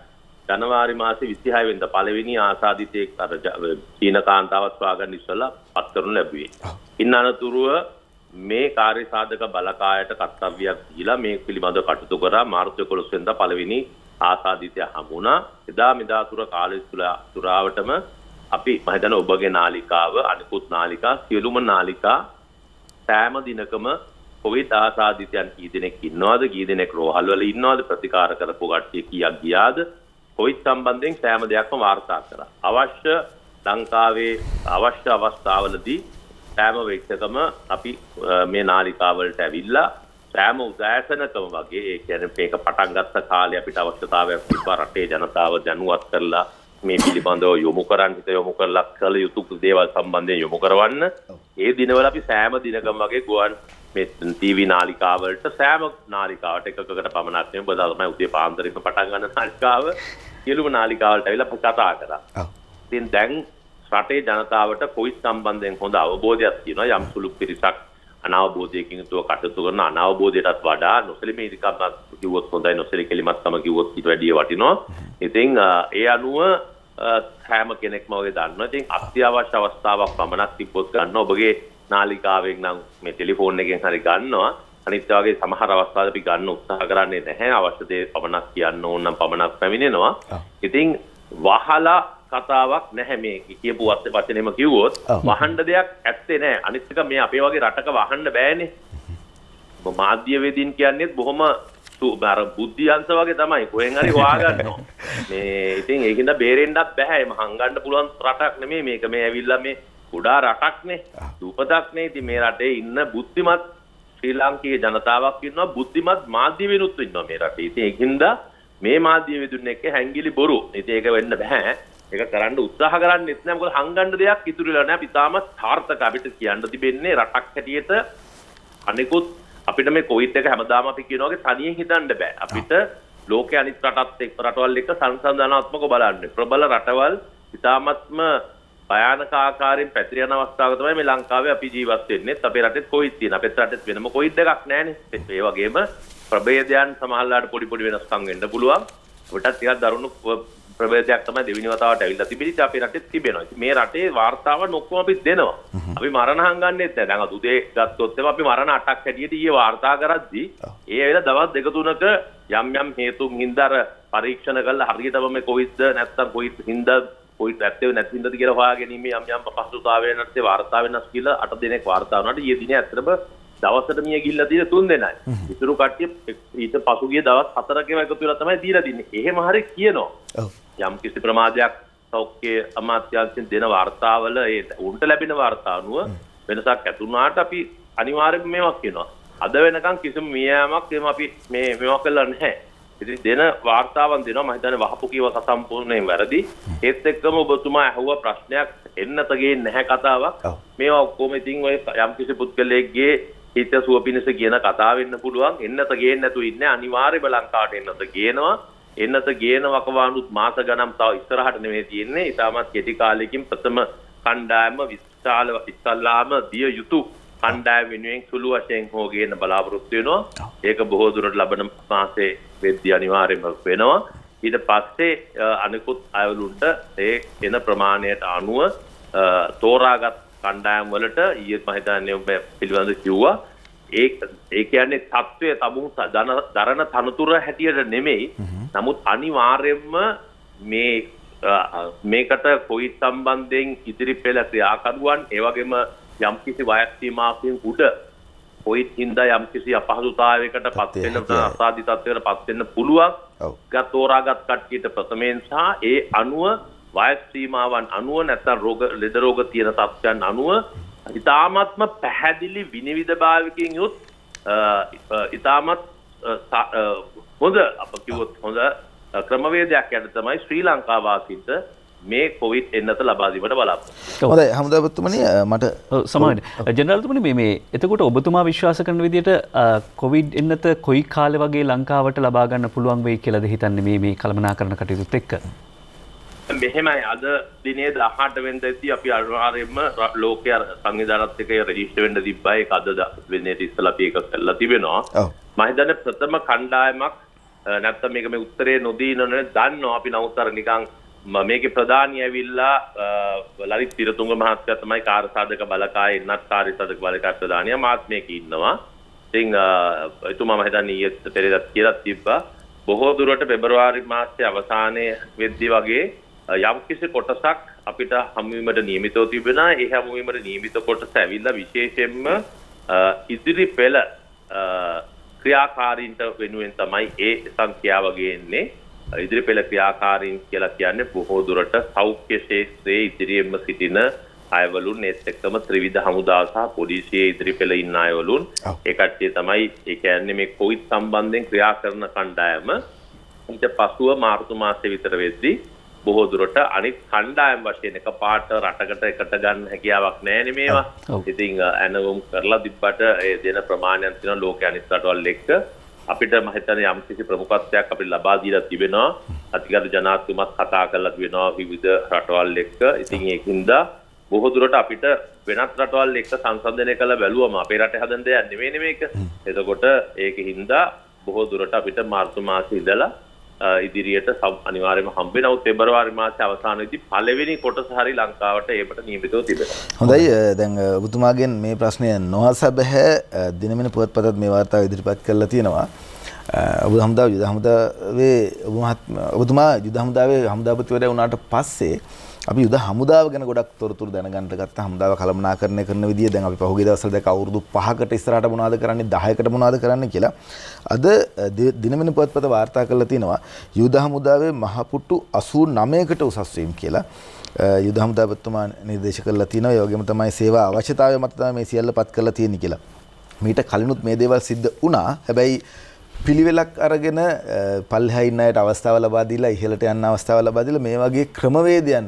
ජනවාරි මාසේ 26 වෙනිදා පළවෙනි ආසාදිතයේ චීන කාන්තාවත් ස්වාගන්න ඉස්සලා පත් කරනු ලැබුවේ. ඉන් අනතුරුව මේ කාර්ය සාධක බලකායට කර්තව්‍යයක් දීලා මේ පිළිබඳව කටයුතු කරා. මාර්තු 11 වෙනිදා පළවෙනි ආසාදිතය හමුණා. එදා මෙදා තුර කාලය තුරාවටම අපි මම හිතන්නේ ඔබගේ නාලිකාව අනිකුත් නාලිකා සියලුම නාලිකා සෑම දිනකම කොවිඩ් ආසාදිතයන් කී දෙනෙක් ඉන්නවද, කී දෙනෙක් රෝහල් වල ඉන්නවද, ප්‍රතිකාර කරපු කට්ටිය කීයක් ගියාද, කොවිඩ් සම්බන්ධයෙන් සෑම දෙයක්ම වාර්තා කරා. අවශ්‍ය ලංකාවේ අවශ්‍ය අවස්ථාවලදී සෑම වෙච්චකම අපි මේ නාලිකාවලට ඇවිල්ලා සෑම උදෑසනකම වගේ ඒ කියන්නේ මේක පටන් ගත්ත කාලේ අපිට අවශ්‍යතාවයක් තිබ්බා රටේ ජනතාව දැනුවත් කරලා මේ පිළිබඳව යොමු කරන් හිත යොමු කරලා කළ යුතු දේවල් සම්බන්ධයෙන් යොමු කරවන්න. ඒ දිනවල අපි සෑම දිනකම වගේ ගුවන් මේ ටීවී නාලිකාවලට සෑම නාලිකාවට එකකට පමණක් නෙවෙයි බදා තමයි උදේ පාන්දරේම පටන් ගන්න නාලිකාව සියලුම නාලිකාවලට ඇවිල්ලා කතා කරා. ඉතින් දැන් රටේ ජනතාවට කොවිඩ් සම්බන්ධයෙන් හොඳ අවබෝධයක් තියෙනවා. යම් සුළු පිරිසක් අනවබෝධයකින් යුතුව කටයුතු කරන අනවබෝධයටත් වඩා නොසැලීමේදීකම කිව්වොත් හොඳයි, නොසැලීමකම කිව්වොත් ඊට වැඩිය වටිනවා. ඉතින් ඒ අනුව හැම කෙනෙක්ම වගේ දන්නවා. ඉතින් අත්‍යවශ්‍ය අවස්ථාවක් පමණක් තිබ්බොත් ගන්න ඔබගේ නාලිකාවෙන් නම් මේ ටෙලිෆෝන් එකෙන් හරි ගන්නවා. අනිත් වගේ සමහර අවස්ථාවල අපි ගන්න උත්සාහ කරන්නේ නැහැ. අවශ්‍ය දේ පමණක් කියන්න ඕන නම් පමණක් පැමිණෙනවා. ඉතින් වහලා කතාවක් නැහැ මේ කියපු වචනේම කිව්වොත් වහන්න දෙයක් ඇත්තේ නැහැ. අනිත් එක මේ අපේ වගේ රටක වහන්න බෑනේ. මාධ්‍යවේදීන් කියන්නේත් බොහොම අර බුද්ධියංශ වගේ තමයි කොහෙන් හරි හොයාගන්නවා. මේ ඉතින් ඒකින්ද බේරෙන්නත් බෑ. එම හංගන්න පුළුවන් රටක් නෙමෙයි මේක. මේ ඇවිල්ලා මේ කුඩා රටක්නේ. දූපතක්නේ. ඉතින් මේ රටේ ඉන්න බුද්ධිමත් ශ්‍රී ලාංකීය ජනතාවක් ඉන්නවා. බුද්ධිමත් මාධ්‍යවේදීනුත් ඉන්නවා මේ රටේ. ඉතින් ඒකින්ද මේ මාධ්‍යවේදීන් එක්ක හැංගිලි බොරු. ඉතින් ඒක වෙන්න බෑ. ඒක කරන්න උත්සාහ කරන්නේත් නෑ. මොකද හංගන්න දෙයක් ඉතුරු වෙලා නෑ. අපි තාම සාර්ථක අපිට කියන්න තිබෙන්නේ රටක් හැටියට අනිකුත් අපිට මේ කොවිඩ් එක හැමදාම අපි කියනවා වගේ තනියෙන් හිතන්න බෑ. අපිට ලෝකයේ අනිත් රටත් එක්ක රටවල් එක්ක සංසන්දනාත්මකව බලන්න. ප්‍රබල රටවල් ඉතාමත්ම භයානක ආකාරයෙන් පැතිර යන අවස්ථාවක තමයි මේ ලංකාවේ අපි ජීවත් වෙන්නේ. අපේ රටෙත් කොවිඩ් තියෙන. අපේ රටෙත් වෙනම කොවිඩ් එකක් නැහැනේ. ඒ වගේම ප්‍රභේදයන් සමහරලාට පොඩි පොඩි වෙනස්කම් වෙන්න පුළුවන්. අපිටත් ටිකක් දරුණු ප්‍රභේදයක් තමයි දෙවෙනි වතාවට ඇවිල්ලා තිබෙන්නේ. අපේ රටෙත් තිබෙනවා. මේ රටේ වාර්තාවන් ඔක්කොම අපි දෙනවා. අපි මරණ හංගන්නෙත් නැහැ. දැන් උදේ ගත්තොත් අපි මරණ 8ක් හැටියට ඊයේ වාර්තා කරද්දී ඒ ඇවිල්ලා දවස් දෙක තුනක යම් හේතුන් හින්දා පරීක්ෂණ කළා හරියටම මේ කොවිඩ්ද නැත්නම් කොවිඩ් හින්දා කොවිඩ් ඇත්තේ නැති හින්දාද කියලා හොයාගැනීමේ යම් පහසුතාවයන් නැත්තේ වාර්තා වෙනස් කියලා 8 දිනක් වාර්තා වුණාට ඊයේ දිනේ ඇත්තටම දවසට මිය ගිහිල්ලා තියෙන 3 දෙනයි. ඉතුරු කට්ටිය ඊට පසුගිය දවස් 4කම එකතු වෙලා තමයි දීලා දින්නේ. එහෙම හරිය කියනවා. යම් කිසි ප්‍රමාදයක් සෞඛ්‍ය අමාත්‍යාංශයෙන් දෙන වාර්තාවල ඒ උන්ට ලැබෙන වාර්තා අනුව වෙනසක් ඇතුණාට අපි අනිවාර්යයෙන්ම මේවක් කියනවා. අද වෙනකන් කිසිම මියෑමක් එහෙම අපි මේවා කළා නැහැ. ඉතින් දෙන වාර්තාවන් දෙනවා. මම හිතන්නේ වහපු කීව සම්පූර්ණයෙන් වැරදි. ඒත් එක්කම ඔබතුමා අහුව ප්‍රශ්නයක් එන්නත ගේන්නේ නැහැ කතාවක්. මේවා ඔක්කොම ඉතින් ඔය යම් කිසි පුද්ගලයෙක්ගේ හිත සුව පිණිස කියන කතාව වෙන්න පුළුවන්. එන්නත ගේන්නේ නැතුව ඉන්නේ අනිවාර්යයෙන්ම ලංකාවට එන්නත ගේනවා. එන්නත ගේන වකවානුත් මාස ගණන් තව ඉස්සරහට නෙමෙයි තියෙන්නේ. ඊටමත් කෙටි කාලයකින් ප්‍රථම කණ්ඩායම ඉස්සල්ලාම දිය යුතු කණ්ඩායම වෙනුවෙන් සුළු වශයෙන් හෝ ගේන්න බලාපොරොත්තු වෙනවා. ඒක බොහෝ දුරට ලබන මාසේ වෙද්දී අනිවාර්යයෙන්ම වෙනවා. ඊට පස්සේ අනිකුත් අයවලුන්ට ඒ එන ප්‍රමාණයට අනුව තෝරාගත් කණ්ඩායම් වලට ඊයේ මම හිතන්නේ ඔබ පිළිබඳව කිව්වා. ඒ කියන්නේ තත්ත්වයේ තමුන් දරන තනතුර හැටියට නෙමෙයි. නමුත් අනිවාර්යයෙන්ම මේකට කොවිඩ් සම්බන්ධයෙන් ඉදිරි පෙළ ක්‍රියාකරුවන් ඒ වගේම යම්කිසි වයස් සීමාවකින් උඩ කොවිඩ් හින්දා යම්කිසි අපහසුතාවයකට පත් වෙන අසාධි තත්ත්වයකට පත් වෙන්න පුළුවන්. තෝරාගත් කට්ටියට ප්‍රථමයෙන් සහ ඒ අනුව වයස් සීමාවන් අනුව නැත්නම් ලෙඩ රෝග තියෙන තත්ත්වයන් අනුව ඉතාමත්ම පැහැදිලි විනිවිදභාවකින් යුත් ඉතාමත් හොඳ අප කිව්වොත් හොඳ ක්‍රමවේදයක් යට තමයි ශ්‍රී ලංකා වාසීන්ට මේ කොවිඩ් එන්නත ලබා දීමට බලාපොරොත්තු. හොඳයි හමුදාපතිතුමනි මට සමාවෙන්න. ජෙනරාල්තුමනි මේ එතකොට ඔබතුමා විශ්වාස කරන විදිහට කොවිඩ් එන්නත කොයි කාලේ වගේ ලංකාවට ලබා ගන්න පුළුවන් වෙයි කියලාද හිතන්නේ මේ කළමනාකරණ කටයුතුත් එක්ක? මෙහෙමයි අද දිනේ 18 වෙනිදාදී අපි අනිවාර්යයෙන්ම ලෝකයේ සංවිධානත් එක්ක රෙජිස්ටර් වෙන්න තිබ්බා. ඒක අද වෙන්නේ ඉස්සලා අපි ඒක කරලා තිබෙනවා. මම හිතන්නේ ප්‍රථම කණ්ඩායමක් නැත්නම් මේක මේ උත්තරේ නොදී නෝනේ දන්නවා අපි නමුත් අර නිකන් මේකේ ප්‍රධානී ඇවිල්ලා ලලිත් පිරතුංග මහත්තයා තමයි කාර්යසාධක බලකායේ එන්නත් කාර්යසාධක බලකායේ ප්‍රධානියා මාත් මේකේ ඉන්නවා. ඉතින් එතුමා මම හිතන්නේ ඊයේ පෙරේදත් කියලා තිබ්බා. බොහෝ දුරට පෙබරවාරි මාසයේ අවසානයේ වෙද්දී වගේ යම්කිසි කොටසක් අපිට හමුවීමට නියමිතව තිබෙනවා. ඒ හමුවීමට නියමිත කොටස ඇවිල්ලා විශේෂයෙන්ම ඉදිරි පෙළ ක්‍රියාකාරීන්ට වෙනුවෙන් තමයි ඒ සංඛ්‍යාව ගේන්නේ. ඉදිරි පෙළ ක්‍රියාකාරීන් කියලා කියන්නේ බොහෝ දුරට සෞඛ්‍ය ශාස්ත්‍රයේ ඉදිරියෙන්ම සිටින අයවලුන් ඒත් එක්කම ත්‍රිවිධ හමුදාව සහ පොලිසියේ ඉදිරි පෙළ ඉන්න අයවලුන් ඒ කට්ටිය තමයි ඒ කියන්නේ මේ කොවිඩ් සම්බන්ධයෙන් ක්‍රියා කරන කණ්ඩායම. ඊට පසුව මාර්තු මාසයේ විතර වෙද්දී බොහෝ දුරට අනිත් කණ්ඩායම් වශයෙන් එකපාරට රටකට එකට ගන්න හැකියාවක් නැහැනේ මේවා. ඉතින් ඇනවුම් කරලා තිබ්බට ඒ දෙන ප්‍රමාණයන් තියෙන ලෝකයේ අනිත් රටවල් එක්ක අපිට මම හිතන්නේ යම්කිසි ප්‍රමුඛත්වයක් අපිට ලබා දීලා තිබෙනවා. අතිගරු ජනාධිපතිතුමත් කතා කරලා තිබෙනවා විවිධ රටවල් එක්ක. ඉතින් ඒකින්ද බොහෝ දුරට අපිට වෙනත් රටවල් එක්ක සංසන්දනය කළ බැලුවම අපේ රටේ හදන දෙයක් නෙමෙයි මේක. එතකොට ඒකින්ද බොහෝ දුරට අපිට මාර්තු මාසයේ ඉඳලා ඉදිරියට අනිවාර්යයෙන්ම හම්බ වෙනවා. පෙබරවාරි මාසයේ අවසානයේදී පළවෙනි කොටස හරි ලංකාවට ඒකට නියමිතව තිබෙනවා. හොඳයි දැන් ඔබතුමාගෙන් මේ ප්‍රශ්නය නොඅසා බෑ. දිනමින පුවත්පතත් මේ වාර්තාව ඉදිරිපත් කරලා තියෙනවා. ඔබ ඔබතුමා යුද හමුදාවේ හමුදාපතිවරයා වුණාට පස්සේ අපි යුද හමුදාව ගැන ගොඩක් තොරතුරු දැනගන්න ගත්තා. හමුදාව කළමනාකරණය කරන විදිය දැන් අපි පහුගිය දවස්වල දැක අවුරුදු 5කට ඉස්සරහට මොනවද කරන්නේ 10කට මොනවද කරන්නේ කියලා. අද දිනමින පුවත්පත වාර්තා කරලා තිනවා යුද හමුදාවේ මහපුට්ටු 89කට උසස් වීම කියලා. යුද හමුදාපතිතුමා නිර්දේශ කරලා තිනවා. ඒ වගේම තමයි සේවා අවශ්‍යතාවය මත තමයි මේ සියල්ලපත් කරලා තියෙන්නේ කියලා. මීට කලිනුත් මේ දේවල් සිද්ධ වුණා. හැබැයි පිළිවෙලක් අරගෙන පල්ලෙහා ඉන්න අයට අවස්ථාව ලබා දීලා ඉහළට යන්න අවස්ථාව ලබා දීලා මේ වගේ ක්‍රමවේදයන්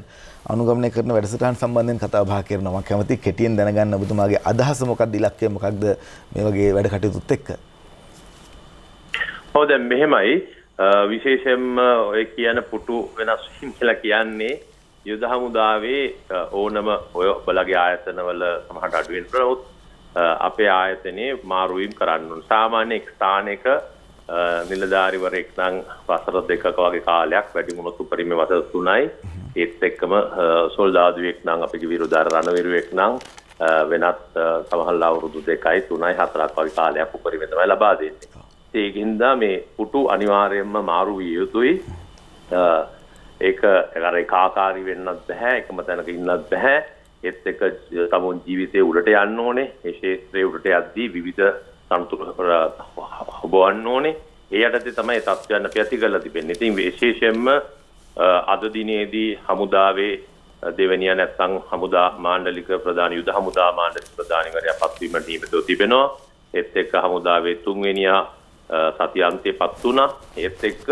අනුගමනය කරන වැඩසටහන් සම්බන්ධයෙන් කතා බහ කරනවා. මම කැමති කෙටියෙන් දැනගන්න ඔබතුමාගේ අදහස මොකක්ද, ඉලක්කය මොකක්ද මේ වගේ වැඩ කටයුතුත් එක්ක. ඔව් දැන් මෙහෙමයි විශේෂයෙන්ම ඔය කියන පුටු වෙනස් වීම කියලා කියන්නේ යුද හමුදාවේ ඕනම ඔය බලගේ ආයතනවල සමහරට අඩුවෙන් ප්‍රවෘත් අපේ ආයතනයේ මාරුවීම් කරන්න ඕන. සාමාන්‍ය එක් ස්ථානයක නිලධාරිවරයෙක් නම් වසර 2ක වගේ කාලයක් වැඩි වුණොත් උපරිම වසර 3යි. ඒත් එක්කම සොල්දාදුවෙක් නම් අපේ විරුදාර රණවිරුවෙක් නම් වෙනත් සමහර අවුරුදු 2යි 3යි 4ක් වගේ කාලයක් උපරිම තමයි ලබා දෙන්නේ. ඒකින්ද මේ පුටු අනිවාර්යයෙන්ම මාරු විය යුතුයි. ඒක ඒකාකාරී වෙන්නත් බෑ, එකම තැනක ඉන්නත් බෑ. ඒත් එක්ක තමුන් ජීවිතේ උඩට යන්න ඕනේ. ඒ ක්ෂේත්‍රයේ උඩට යද්දී විවිධ සම්තුල හොබවන්න ඕනේ. ඒ යටතේ තමයි තත්ත්වයන් අපි ඇති කරලා තිබෙන්නේ. ඉතින් විශේෂයෙන්ම අද දිනේදී හමුදාවේ දෙවැනියා නැත්නම් හමුදා මාණ්ඩලික ප්‍රධාන යුද හමුදා මාණ්ඩලික ප්‍රධානීවරයා පත්වීමට නියමිතව තිබෙනවා. ඒත් එක්ක හමුදාවේ තුන්වෙනියා සතිය අන්තයේපත් වුණා. ඒත් එක්ක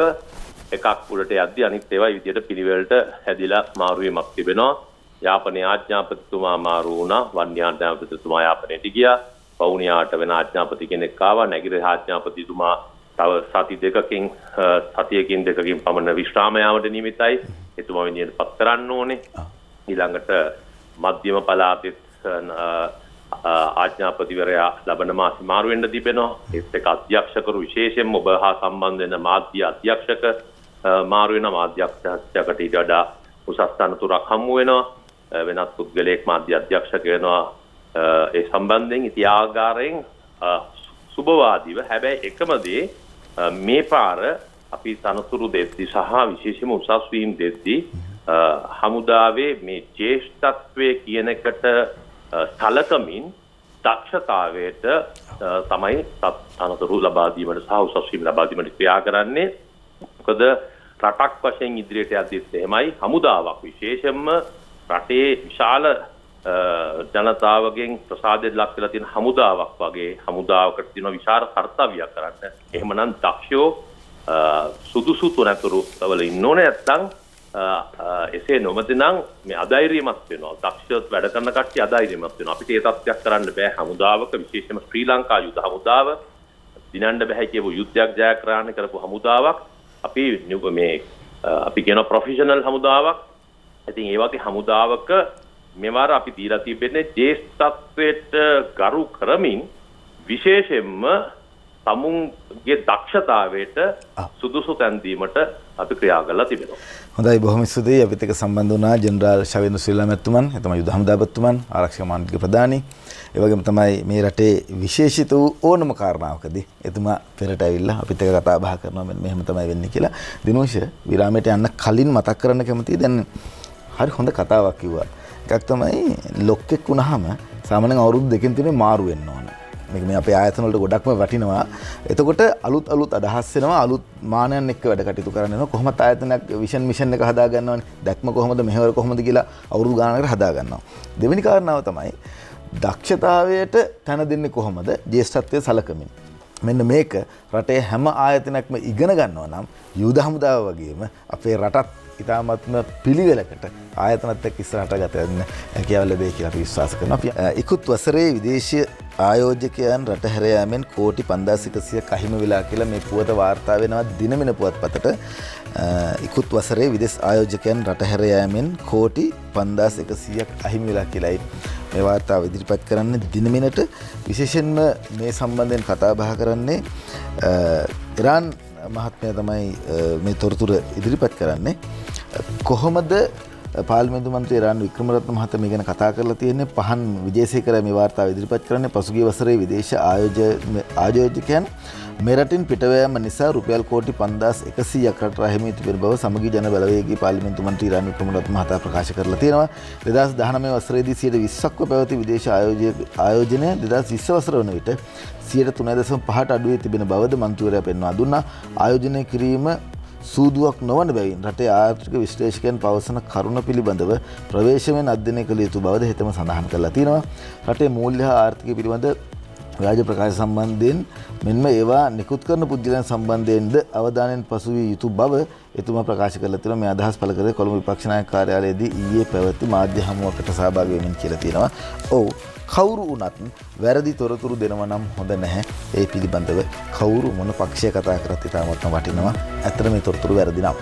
එකක් උඩට යද්දී අනිත් ඒවා විදියට පිළිවෙලට හැදිලා මාරුවීමක් තිබෙනවා. යාපනයේ ආඥාපතිතුමා මාරු වුණා. වන්‍ය ආඥාපතිතුමා යාපනයට ගියා. පවුනියාට වෙන ආඥාපති කෙනෙක් ආවා. නැගිරේ ආඥාපතිතුමා තව සතියකින් දෙකකින් පමණ විශ්‍රාම යාමට නියමිතයි. එතුමා විදියට පත් කරන්න ඕනේ. ඊළඟට මධ්‍යම පළාතේ ආඥාපතිවරයා ලබන මාසෙ මාරු වෙන්න තිබෙනවා. ඒත් එක්ක අධ්‍යක්ෂකරු විශේෂයෙන්ම ඔබ හා සම්බන්ධ වෙන මාධ්‍ය අධ්‍යක්ෂක මාරු වෙනවා. මාධ්‍ය අධ්‍යක්ෂකට ඊට වඩා උසස් තනතුරක් හමු වෙනවා. වෙනත් පුද්ගලයෙක් මාධ්‍ය අධ්‍යක්ෂක වෙනවා. ඒ සම්බන්ධයෙන් ඉතිආගාරයෙන් සුබවාදීව හැබැයි එකම දේ මේ පාර අපි තනතුරු දෙද්දී සහ විශේෂයෙන්ම උසස් වීම දෙද්දී හමුදාවේ මේ ජ්‍යෙෂ්ඨත්වයේ කියන එකට සලකමින් දක්ෂතාවයට තමයි තනතුරු ලබා දීමට සහ උසස් වීම ලබා දීමට ක්‍රියා කරන්නේ. මොකද රටක් වශයෙන් ඉදිරියට යද්දිත් එහෙමයි හමුදාවක් විශේෂයෙන්ම රටේ විශාල ජනතාවගෙන් ප්‍රසාදයට ලක් වෙලා තියෙන හමුදාවක් වගේ හමුදාවකට තියෙන විශාල කර්තව්‍යයක් කරන්න. එහෙමනම් දක්ෂෝ සුදුසු තුනතුරු වල ඉන්න ඕනේ. නැත්නම් එසේ නොමැතිනම් මේ අධෛර්යමත් වෙනවා. දක්ෂව වැඩ කරන කට්ටිය අධෛර්යමත් වෙනවා. අපිට ඒ තත්ත්වයක් කරන්න බෑ හමුදාවක විශේෂයෙන්ම ශ්‍රී ලංකා යුද හමුදාව දිනන්න බෑ කියපු යුද්ධයක් ජයග්‍රහණය කරපු හමුදාවක්. අපි කියන ප්‍රොෆෙෂනල් හමුදාවක්. ඉතින් ඒ වගේ හමුදාවක මෙවර අපි දීලා තිබෙන්නේ ජ්‍යෙෂ්ඨත්වයට ගරු කරමින් විශේෂයෙන්ම තමුන්ගේ දක්ෂතාවයට සුදුසු තැන් දීමට අපි ක්‍රියා කරලා තිබෙනවා. හොඳයි බොහොම ස්තුතියි. අපිත් එක්ක සම්බන්ධ වුණා ජෙනරාල් ශවේන්ද්‍ර ශ්‍රීලා මැතිතුමන්, එතම යුද හමුදාපතිතුමන්, ආරක්ෂක මාණ්ඩලික ප්‍රධානී. ඒ වගේම තමයි මේ රටේ විශේෂිත වූ ඕනම කාරණාවකදී එතුමා පෙරට ඇවිල්ලා අපිත් එක්ක කතා බහ කරනවා මෙහෙම තමයි වෙන්නේ කියලා. දිනෝෂ විරාමයට යන්න කලින් මතක් කරන්න කැමතියි. දැන් හරි හොඳ කතාවක් කිව්වා. එකක් තමයි ලොක්ෙක් වුණාම සාමාන්‍යයෙන් අවුරුදු දෙකකින් තුනේ මාරු වෙන්න ඕන. මේක මේ අපේ ආයතන වලට ගොඩක්ම වටිනවා. එතකොට අලුත් අදහස් වෙනවා, අලුත් මානයන් එක්ක වැඩ කටයුතු කරන්න වෙනවා. කොහොමද ආයතනයක් විෂන් මිෂන් එක හදා ගන්නවනේ. දැක්ම කොහොමද, මෙහෙවර කොහොමද කියලා අවුරුදු ගානකට හදා ගන්නවා. දෙවෙනි කාරණාව තමයි දක්ෂතාවයට තැන දෙන්නේ කොහොමද? ජ්‍යෙෂ්ඨත්වයේ සලකමින්. මෙන්න මේක රටේ හැම ආයතනයක්ම ඉගෙන ගන්නවා නම් යුද හමුදාව වගේම අපේ රටත් ඉතාමත්ම පිළිවෙලකට ආයතනත් එක්ක ඉස්සරහට ගත වෙන්න හැකියාව ලැබෙයි කියලා අපි විශ්වාස කරනවා. අපි ඉක්ුත් වසරේ විදේශීය ආයෝජකයන් රට හැර යාමෙන් කෝටි 5100ක් අහිමි වෙලා කියලා මේ පුවත වාර්තා වෙනවා දිනමින පුවත්පතට. ඉක්ුත් වසරේ විදේශ ආයෝජකයන් රට හැර යාමෙන් කෝටි 5100ක් අහිමි වෙලා කියලායි මේ වාර්තාව ඉදිරිපත් කරන්නේ දිනමිනට. විශේෂයෙන්ම මේ සම්බන්ධයෙන් කතා බහ කරන්නේ ඉරාන් මහත්මයා තමයි මේ තොරතුර ඉදිරිපත් කරන්නේ. කොහොමද පාර්ලිමේන්තු මන්ත්‍රී රාන් වික්‍රමරත්න මහතා මේ ගැන කතා කරලා තියෙන්නේ. පහන් විජේසේකර මේ වාර්තාව ඉදිරිපත් කරන්නේ පසුගිය වසරේ විදේශ ආයෝජකයන් මෙරටින් පිටවෑම නිසා රුපියල් කෝටි 5100ක් රට රහිමී තිබෙන බව සමගි ජන බලවේගී පාර්ලිමේන්තු මන්ත්‍රී රාන් වික්‍රමරත්න මහතා ප්‍රකාශ කරලා තියෙනවා. 2019 වසරේදී 120ක්ව පැවති විදේශ ආයෝජනය 2020 වසර වන විට 3.5ට අඩුවේ තිබෙන බවද මන්ත්‍රීවරයා පෙන්වා දුන්නා. ආයෝජනය කිරීම සූදුවක් නොවන බැවින් රටේ ආර්ථික විශ්ලේෂකයන් පවසන කරුණ පිළිබඳව ප්‍රවේශමෙන් අධ්‍යයනය කළ යුතු බවද හෙතම සඳහන් කරලා තියෙනවා. රටේ මූල්‍ය හා ආර්ථිකය පිළිබඳ ව්‍යාජ ප්‍රකාශ සම්බන්ධයෙන් මෙන්ම ඒවා නිකුත් කරන පුද්ගලයන් සම්බන්ධයෙන්ද අවධානයෙන් පසු විය යුතු බව එතුමා ප්‍රකාශ කරලා තියෙනවා මේ අදහස් පළ කරේ කොළඹ විපක්ෂ නායක කාර්යාලයේදී ඊයේ පැවති මාධ්‍ය හමුවකට සහභාගී වෙමින් කියලා තියෙනවා. ඔව් කවුරු වුණත් වැරදි තොරතුරු දෙනවා නම් හොඳ නැහැ. ඒ පිළිබඳව කවුරු මොන පක්ෂය කතා කරත් ඉතාමත්ම වටිනවා. ඇත්තට මේ තොරතුරු වැරදි නම්.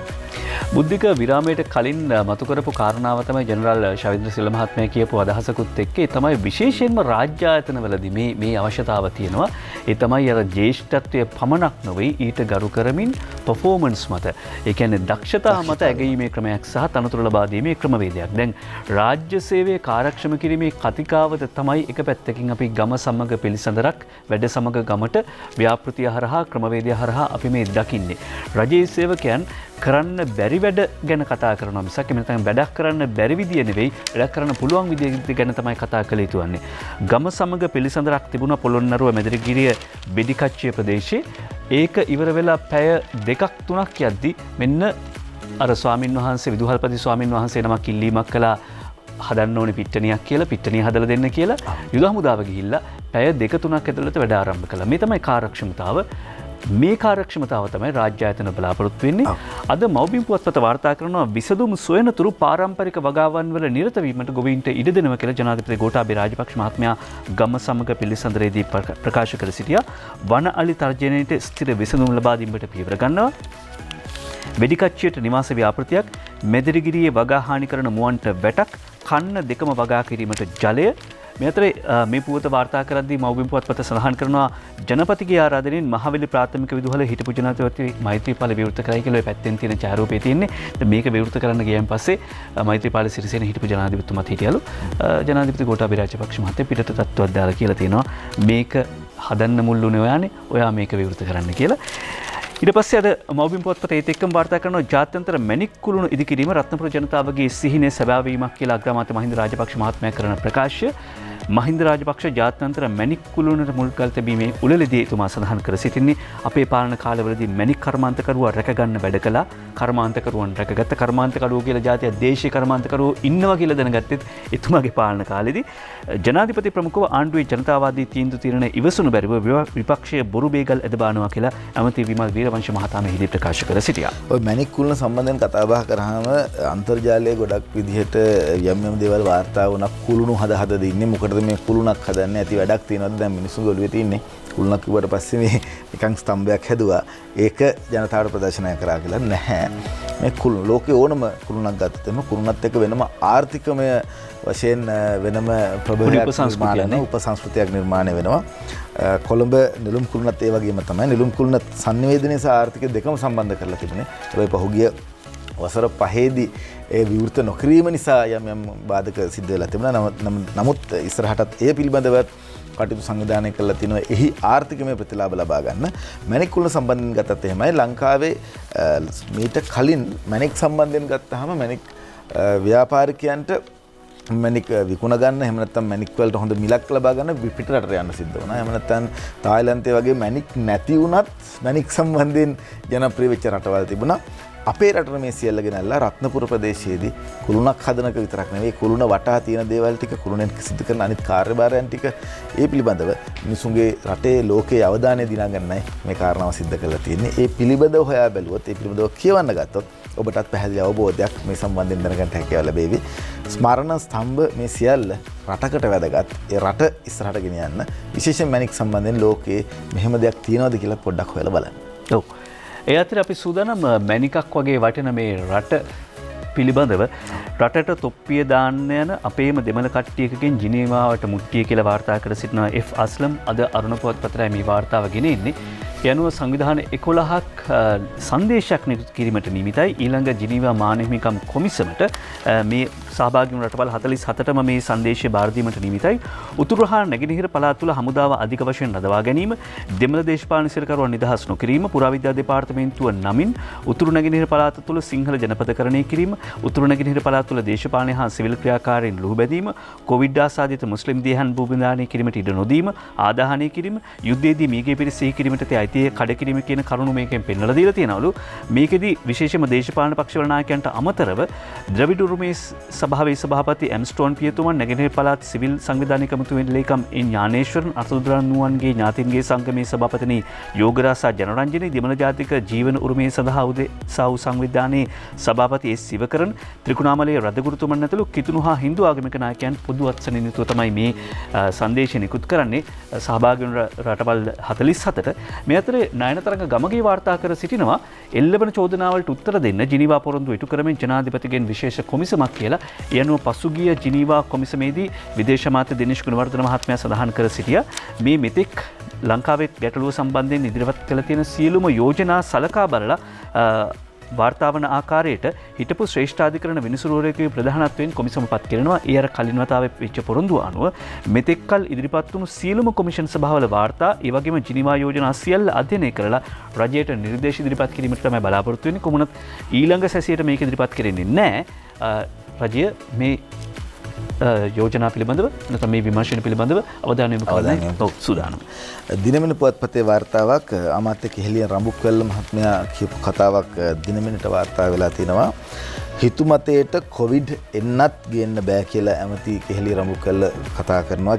බුද්ධික විරාමයට කලින් මතු කරපු කාරණාව තමයි ජෙනරාල් ශවින්ද්‍ර සිල්ව මහත්මයා කියපු අදහසකුත් එක්ක ඒ තමයි විශේෂයෙන්ම රාජ්‍ය ආයතනවලදී මේ අවශ්‍යතාව තියෙනවා. ඒ තමයි අර ජ්‍යෙෂ්ඨත්වයේ පමණක් නොවේ ඊට ගරු කරමින් පර්ෆෝමන්ස් මත ඒ කියන්නේ දක්ෂතා මත ඇගීමේ ක්‍රමයක් සහ තනතුරු ලබා දීමේ ක්‍රමවේදයක්. දැන් රාජ්‍ය සේවයේ කාර්යක්ෂම කිරීමේ කතිකාවත තමයි එක පැත්තකින් අපි ගම සමග පිළිසඳරක් වැඩ සමග ගමට ව්‍යාපෘතිය හරහා ක්‍රමවේදය හරහා අපි මේ දකින්නේ. රජයේ සේවකයන් කරන්න බැරි වැඩ ගැන කතා කරනවා මිසක් එහෙම නැත්නම් වැඩක් කරන්න බැරි විදිය නෙවෙයි වැඩක් කරන්න පුළුවන් විදිය ගැන තමයි කතා කළ යුතු වන්නේ. ගම සමග පිළිසඳරක් තිබුණා පොළොන්නරුව මැදිරිගිරිය බෙඩිකච්චිය ප්‍රදේශයේ. ඒක ඉවර වෙලා පැය 2-3ක් යද්දි මෙන්න අර ස්වාමින් වහන්සේ විදුහල්පති ස්වාමින් වහන්සේ නමක් ඉල්ලීමක් කළා හදන්න ඕනේ පිට්ටනියක් කියලා පිට්ටනිය හදලා දෙන්න කියලා යුද හමුදාව ගිහිල්ලා පැය 2-3ක් ඇතුළත වැඩ ආරම්භ කළා. මේ තමයි කාර්යක්ෂමතාව. මේ කාර්යක්ෂමතාව තමයි රාජ්‍ය ආයතන බලාපොරොත්තු වෙන්නේ. අද මව්බිම් පුවත්පත වාර්තා කරනවා විසඳුම් සොයනතුරු පාරම්පරික වගාවන් වල නිරත වීමට ගොවීන්ට ඉඩ දෙනවා කියලා ජනාධිපති ගෝඨාභය රාජපක්ෂ මහත්මයා ගම සමග පිළිසඳරේදී ප්‍රකාශ කර සිටියා. වන අලි තර්ජනයට ස්ථිර විසඳුම් ලබා දීමට පියවර ගන්නවා. වෙඩිකච්චියට නිවාස ව්‍යාපෘතියක් මෙදිරිගිරියේ වගා හානි කරන මුවන්ට වැටක් කන්න දෙකම වගා කිරීමට ජලය. මේ අතරේ මේ පුවත වාර්තා කරද්දී මව්බිම් පුවත්පත සඳහන් කරනවා ජනපතිගේ ආරාධනෙන් මහවැලි ප්‍රාථමික විදුහල හිටපු ජනාධිපති මෛත්‍රීපාල විවෘත කරයි කියලා පැත්තෙන් තියෙන ඡායාරූපේ තියෙන්නේ. මේක විවෘත කරන්න ගියන් පස්සේ මෛත්‍රීපාල සිරිසේන හිටපු ජනාධිපතිතුමත් හිටියලු. ජනාධිපති ගෝඨාභය රාජපක්ෂ මහත්තයා පිටත තත්ත්වයක් දාලා කියලා තියෙනවා මේක හදන්න මුල් වුණේ ඔයානේ. ඔයා මේක විවෘත කරන්න කියලා. ඊට පස්සේ අද මව්බිම් පුවත්පත ඒත් එක්කම වාර්තා කරනවා ජාත්‍යන්තර මැණික් කුළුණු ඉදිකිරීම රත්නපුර ජනතාවගේ සිහිනේ සැබෑවීමක් කියලා අග්‍රාමාත්‍ය මහින්ද රාජපක්ෂ මහත්මයා කරන ප්‍රකාශය. මහින්ද රාජපක්ෂ ජාත්‍යන්තර මැණික් කුළුණට මුල් කර තැබීමේ උළෙලදී එතුමා සඳහන් කර සිටින්නේ අපේ පාලන කාලවලදී මැණික් කර්මාන්තකරුවා රැකගන්න වැඩ කළා. කර්මාන්තකරුවන් රැකගත්ත කර්මාන්තකරුවෝ කියලා ජාතිය දේශීය කර්මාන්තකරුවෝ ඉන්නවා කියලා දැනගත්තෙත් එතුමාගේ පාලන කාලෙදී. ජනාධිපති ප්‍රමුඛව ආණ්ඩුවේ ජනතාවාදී තීන්දුව తీරන ඉවසුණු බැරිව විපක්ෂයේ බොරු බේගල් ඇදබානවා කියලා ඇමති විමල් වීරවංශ මහතා මෙහිදී ප්‍රකාශ කර සිටියා. ඔය මැණික් කුළුණ සම්බන්ධයෙන් කතා බහ කරාම අන්තර්ජාලයේ ගොඩක් විදිහට යම් දේවල් වාර්තා වුණා කුළුණු හද දින්නේ මොකටද මේ කුළුණක් හදන්නේ ඇති වැඩක් තියෙනවද දැන් මිනිස්සුන්ගේ ඔළුවේ තියෙන්නේ කුළුණක් කිව්වට පස්සේ මේ නිකන් ස්තම්භයක් හැදුවා ඒක ජනතාවට ප්‍රදර්ශනය කරා කියලා නැහැ මේ කුළුණ ලෝකේ ඕනම කුළුණක් ගත්තොත් එම කුළුණත් එක්ක වෙනම ආර්ථිකමය වශයෙන් වෙනම ප්‍රබලයක් උපසංස්කෘතියක් නිර්මාණය වෙනවා කොළඹ නිලුම් කුළුණත් ඒ වගේම තමයි නිලුම් කුළුණ සංනිවේදනය සහ ආර්ථිකය දෙකම සම්බන්ධ කරලා තිබුණේ ඒ පහුගිය වසර 5ේදී ඒ විවෘත නොකිරීම නිසා යම් බාධක සිද්ධ වෙලා තිබුණා. නමුත් ඉස්සරහටත් ඒ පිළිබඳව කටයුතු සංවිධානය කරලා තිනවා. එහි ආර්ථිකමය ප්‍රතිලාභ ලබා ගන්න. මැණික් කුළුණ සම්බන්ධයෙන් ගත්තත් එහෙමයි. ලංකාවේ මීට කලින් මැණික් සම්බන්ධයෙන් ගත්තාම මැණික් ව්‍යාපාරිකයන්ට මැණික් විකුණ ගන්න එහෙම නැත්නම් මැණික් වලට හොඳ මිලක් ලබා ගන්න පිටරට යන්න සිද්ධ වුණා. එහෙම නැත්නම් තායිලන්තයේ වගේ මැණික් නැති වුණත් මැණික් සම්බන්ධයෙන් ජනප්‍රිය වෙච්ච රටවල් තිබුණා. අපේ රටට මේ සියල්ල ගෙනල්ලා රත්නපුර ප්‍රදේශයේදී කුළුණක් හදනක විතරක් නෙවෙයි කුළුණ වටා තියෙන දේවල් ටික කුළුණෙන් සිදු කරන අනිත් කාර්යභාරයන් ටික ඒ පිළිබඳව මිනිසුන්ගේ රටේ ලෝකයේ අවධානය දිනා ගන්නයි මේ කාරණාව සිද්ධ කරලා තියෙන්නේ. ඒ පිළිබඳව හොයා බැලුවොත් ඒ පිළිබඳව කියවන්න ගත්තොත් ඔබටත් පැහැදිලි අවබෝධයක් මේ සම්බන්ධයෙන් දැනගන්න හැකියාව ලැබෙවි. ස්මරණ ස්තම්භ මේ සියල්ල රටකට වැදගත්. ඒ රට ඉස්සරහට ගෙන යන්න විශේෂයෙන් මැණික් සම්බන්ධයෙන් ලෝකයේ මෙහෙම දෙයක් තියෙනවද කියලා පොඩ්ඩක් හොයලා බලන්න. ඔව්. ඒ අතර අපි සූදානම් මැණිකක් වගේ වටින මේ රට පිළිබඳව රටට තොප්පිය දාන්න යන අපේම දෙමළ කට්ටියකගෙන් ජිනීවාවට මුට්ටිය කියලා වාර්තා කර සිටින F අස්ලම් අද අරුණ පුවත්පතේ මේ වාර්තාව ගෙන ඉන්නේ. ඒ අනුව සංවිධාන 11ක් සංදේශයක් නිකුත් කිරීමට නියමිතයි. ඊළඟ ජිනීවා මානව හිමිකම් කොමිසමට මේ සහභාගී වුණු රටවල් 47ටම මේ සංදේශය බාර දීමට නියමිතයි. උතුරු හා නැගෙනහිර පළාත් තුළ හමුදාව අධික වශයෙන් රඳවා ගැනීම, දෙමළ දේශපාලන සිරකරුවන් නිදහස් නොකිරීම, පුරාවිද්‍යා දෙපාර්තමේන්තුව නමින් උතුරු නැගෙනහිර පළාත තුළ සිංහල ජනපදකරණය කිරීම, උතුරු නැගෙනහිර පළාත් තුළ දේශපාලන හා සිවිල් ක්‍රියාකාරීන් ලුහු බැඳීම, කොවිඩ් ආසාදිත මුස්ලිම් දේහයන් භූමිදානය කිරීමට ඉඩ නොදීම, ආදාහනය කිරීම, යුද්ධයේදී මියගිය පිරිස සිහි කිරීමට අයිතිය කඩ කිරීම කියන කරුණු මේකෙන් පෙන්වලා දීලා තියෙනවලු. මේකෙදි විශේෂයෙන්ම දේශපාලන පක්ෂවල නායකයන්ට අමතරව ද්‍රවිඩ උරුමයේ සභාවේ සභාපති ඇම්ස්ටෝන් පියතුමන්, නැගෙනහිර පළාත් සිවිල් සංවිධානය කමිටුවේ ලේකම් ඥානේශ්වරන්, අතුරුදරන්නුවන්ගේ ඥාතීන්ගේ සංගමේ සභාපතිනි යෝගරාසා ජනරංජනී, දෙමළ ජාතික ජීවන උරුමයේ සඳහා උදෙසා වූ සංවිධානයේ සභාපති එස් සිවකරන්, ත්‍රිකුණාමලයේ රදගුරුතුමන් ඇතුළු කිතුණු හා හින්දු ආගමික නායකයන් පොදු අත්සනින් යුතුව තමයි මේ සංදේශය නිකුත් කරන්නේ. සහභාගී වන රටවල් 47ට. මේ අතරේ නයනතරංග ගමගේ වාර්තා කර සිටිනවා එල්ලවන චෝදනාවලට උත්තර දෙන්න ජිනීවා පොරොන්දු ඉටු කරමින් ජනාධිපතිගෙන් විශේෂ කොමිසමක් කියලා. ඒ අනුව පසුගිය ජිනීවා කොමිසමේදී විදේශ අමාත්‍ය දිනේෂ් ගුණවර්ධන මහත්මයා සඳහන් කර සිටියා මේ මෙතෙක් ලංකාවේ ගැටලුව සම්බන්ධයෙන් ඉදිරිපත් කළ තියෙන සියලුම යෝජනා සලකා බලලා වාර්තාවන ආකාරයට හිටපු ශ්‍රේෂ්ඨාධිකරණ විනිසුරුවරයෙකුගේ ප්‍රධානත්වයෙන් කොමිසම පත් කරනවා. ඒ අර කලින් වතාවේ වෙච්ච පොරොන්දුව අනුව මෙතෙක්කල් ඉදිරිපත් වුණු සියලුම කොමිෂන් සභාවල වාර්තා, ඒ වගේම ජිනීවා යෝජනා සියල්ල අධ්‍යයනය කරලා රජයට නිර්දේශ ඉදිරිපත් කිරීමට තමයි බලාපොරොත්තු වෙන්නේ. කොමුණත් ඊළඟ සැසියට මේක ඉදිරිපත් කරන්නේ නැහැ. රජය මේ යෝජනා පිළිබඳව නැත්නම් මේ විමර්ශන පිළිබඳව අවධානය යොමු කරන්න සූදානම්. දිනමින පුවත්පතේ වාර්තාවක් අමාත්‍ය කෙහෙලිය රඹුක්වැල්ල මහත්මයා කියපු කතාවක් දිනමිනට වාර්තා වෙලා තිනවා. හිතුමතේට කොවිඩ් එන්නත් ගේන්න බෑ කියලා ඇමති කෙහෙලිය රඹුක්වැල්ල කතා කරනවා.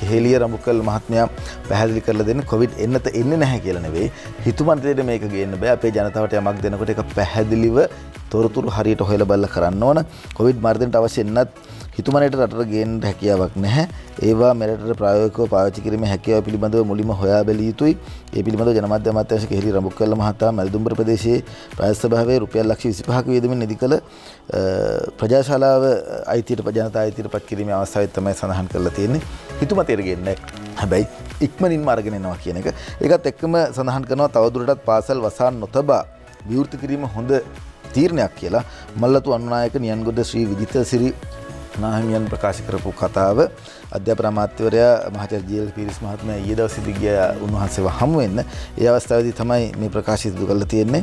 කෙහෙලිය රඹුක්වැල්ල මහත්මයා පැහැදිලි කරලා දෙන්නේ කොවිඩ් එන්නත එන්නේ නැහැ කියලා නෙවෙයි. හිතුමතේට මේක ගේන්න බෑ. අපේ ජනතාවට යමක් දෙනකොට ඒක පැහැදිලිව තොරතුරු හරියට හොයලා බලලා කරන්න ඕන. කොවිඩ් මර්ධනයට අවශ්‍ය එන්නත් හිතුමනට රටට ගේන්න හැකියාවක් නැහැ. ඒවා මෙරටට ප්‍රායෝගිකව පාවිච්චි කිරීමේ හැකියාව පිළිබඳව මුලින්ම හොයා බැලිය යුතුයි. ඒ පිළිබඳව ජනමාධ්‍ය අමාත්‍යාංශ කෙහෙලි රඹුක්වැල්ල මහතා මැල්දුම්බර ප්‍රදේශයේ ප්‍රාදේශ සභාවේ රුපියල් ලක්ෂ 25ක වියදමින් නිදි කළ ප්‍රජාශාලාව ජනතා අයිතියට පත් කිරීමේ අවස්ථාවේ තමයි සඳහන් කරලා තියෙන්නේ. හිතුමතේට ගේන්නේ හැබැයි ඉක්මනින්ම අරගෙන එනවා කියන එක. ඒකත් එක්කම සඳහන් කරනවා තවදුරටත් පාසල් වසා නොතබා විවෘත කිරීම හොඳ තීරණයක් කියලා. මල්ලතු අනුනායක නියන්ගොඩ ශ්‍රී විජිතසිරි නාහිමියන් ප්‍රකාශ කරපු කතාව අධ්‍යාපන අමාත්‍යවරයා මහාචාර්ය ජී.එල්. පීරිස් මහත්මයා ඊයේ දවසේදී ගියා උන්වහන්සේව හමු වෙන්න. ඒ අවස්ථාවේදී තමයි මේ ප්‍රකාශය සිදු කරලා තියෙන්නේ.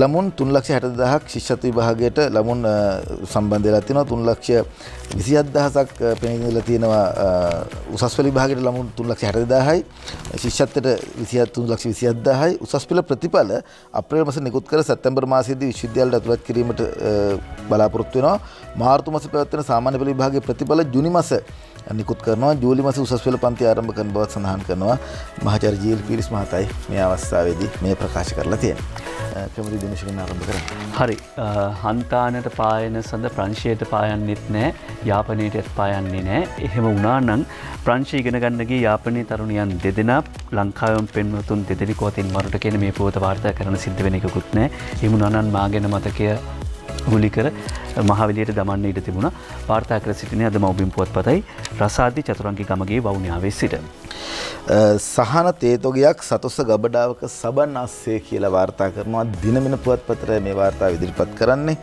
ළමුන් 3,62,000ක් ශිෂ්‍යත්ව විභාගයට ළමුන් සම්බන්ධ වෙලා තිනවා. 3,27,000ක් පෙනීලා තියෙනවා උසස් පෙළ විභාගයට ළමුන් 3,62,000යි. ශිෂ්‍යත්වයට 3,27,000යි. උසස් පෙළ ප්‍රතිඵල අප්‍රේල් මාසෙ නිකුත් කර සැප්තැම්බර් මාසයේදී විශ්වවිද්‍යාලයට ඇතුළත් කිරීමට බලාපොරොත්තු වෙනවා. මාර්තු මාසෙ පැවැත්වෙන සාමාන්‍ය පෙළ විභාගයේ ප්‍රතිඵල ජූනි මාස නිකුත් කරනවා. ජූලි මාස උසස් පෙළ පන්ති ආරම්භ කරන බවත් සඳහන් කරනවා. මහාචාර්ය ජී.එල්. පීරිස් මහතායි මේ අවස්ථාවේදී මේ ප්‍රකාශ කරලා තියෙනවා. කැමති දිනේෂ්ගෙන් ආරම්භ කරන්න. හරි. හන්තානට පායන සඳ ප්‍රංශයට පායන්නෙත් නැහැ, යාපනයටත් පායන්නේ නැහැ. එහෙම වුණා නම් ප්‍රංශය ඉගෙන ගන්න ගිය යාපනයේ තරුණියන් දෙදෙනා ලංකාවෙන් පෙන්වතුන් දෙදෙනෙකු අතින් මරුට කියන මේ පුවත වාර්තා කරන සිද්ධ වෙන එකකුත් නැහැ. එහෙම වුණා නම් මාගෙන මතකය ගුලි කර මහවිලියට දමන්න ඉඩ තිබුණා. වාර්තා කර සිටිනේ අද මව්බිම් පුවත්පතයි රසාදි චතුරංගි ගමගේ වවුනියාවේ සිට. සහන තේතොගයක් සතොස්ස ගබඩාවක සබන් අස්සේ කියලා වාර්තා කරනවා. දිනමින පුවත්පතට මේ වාර්තාව ඉදිරිපත් කරන්නේ.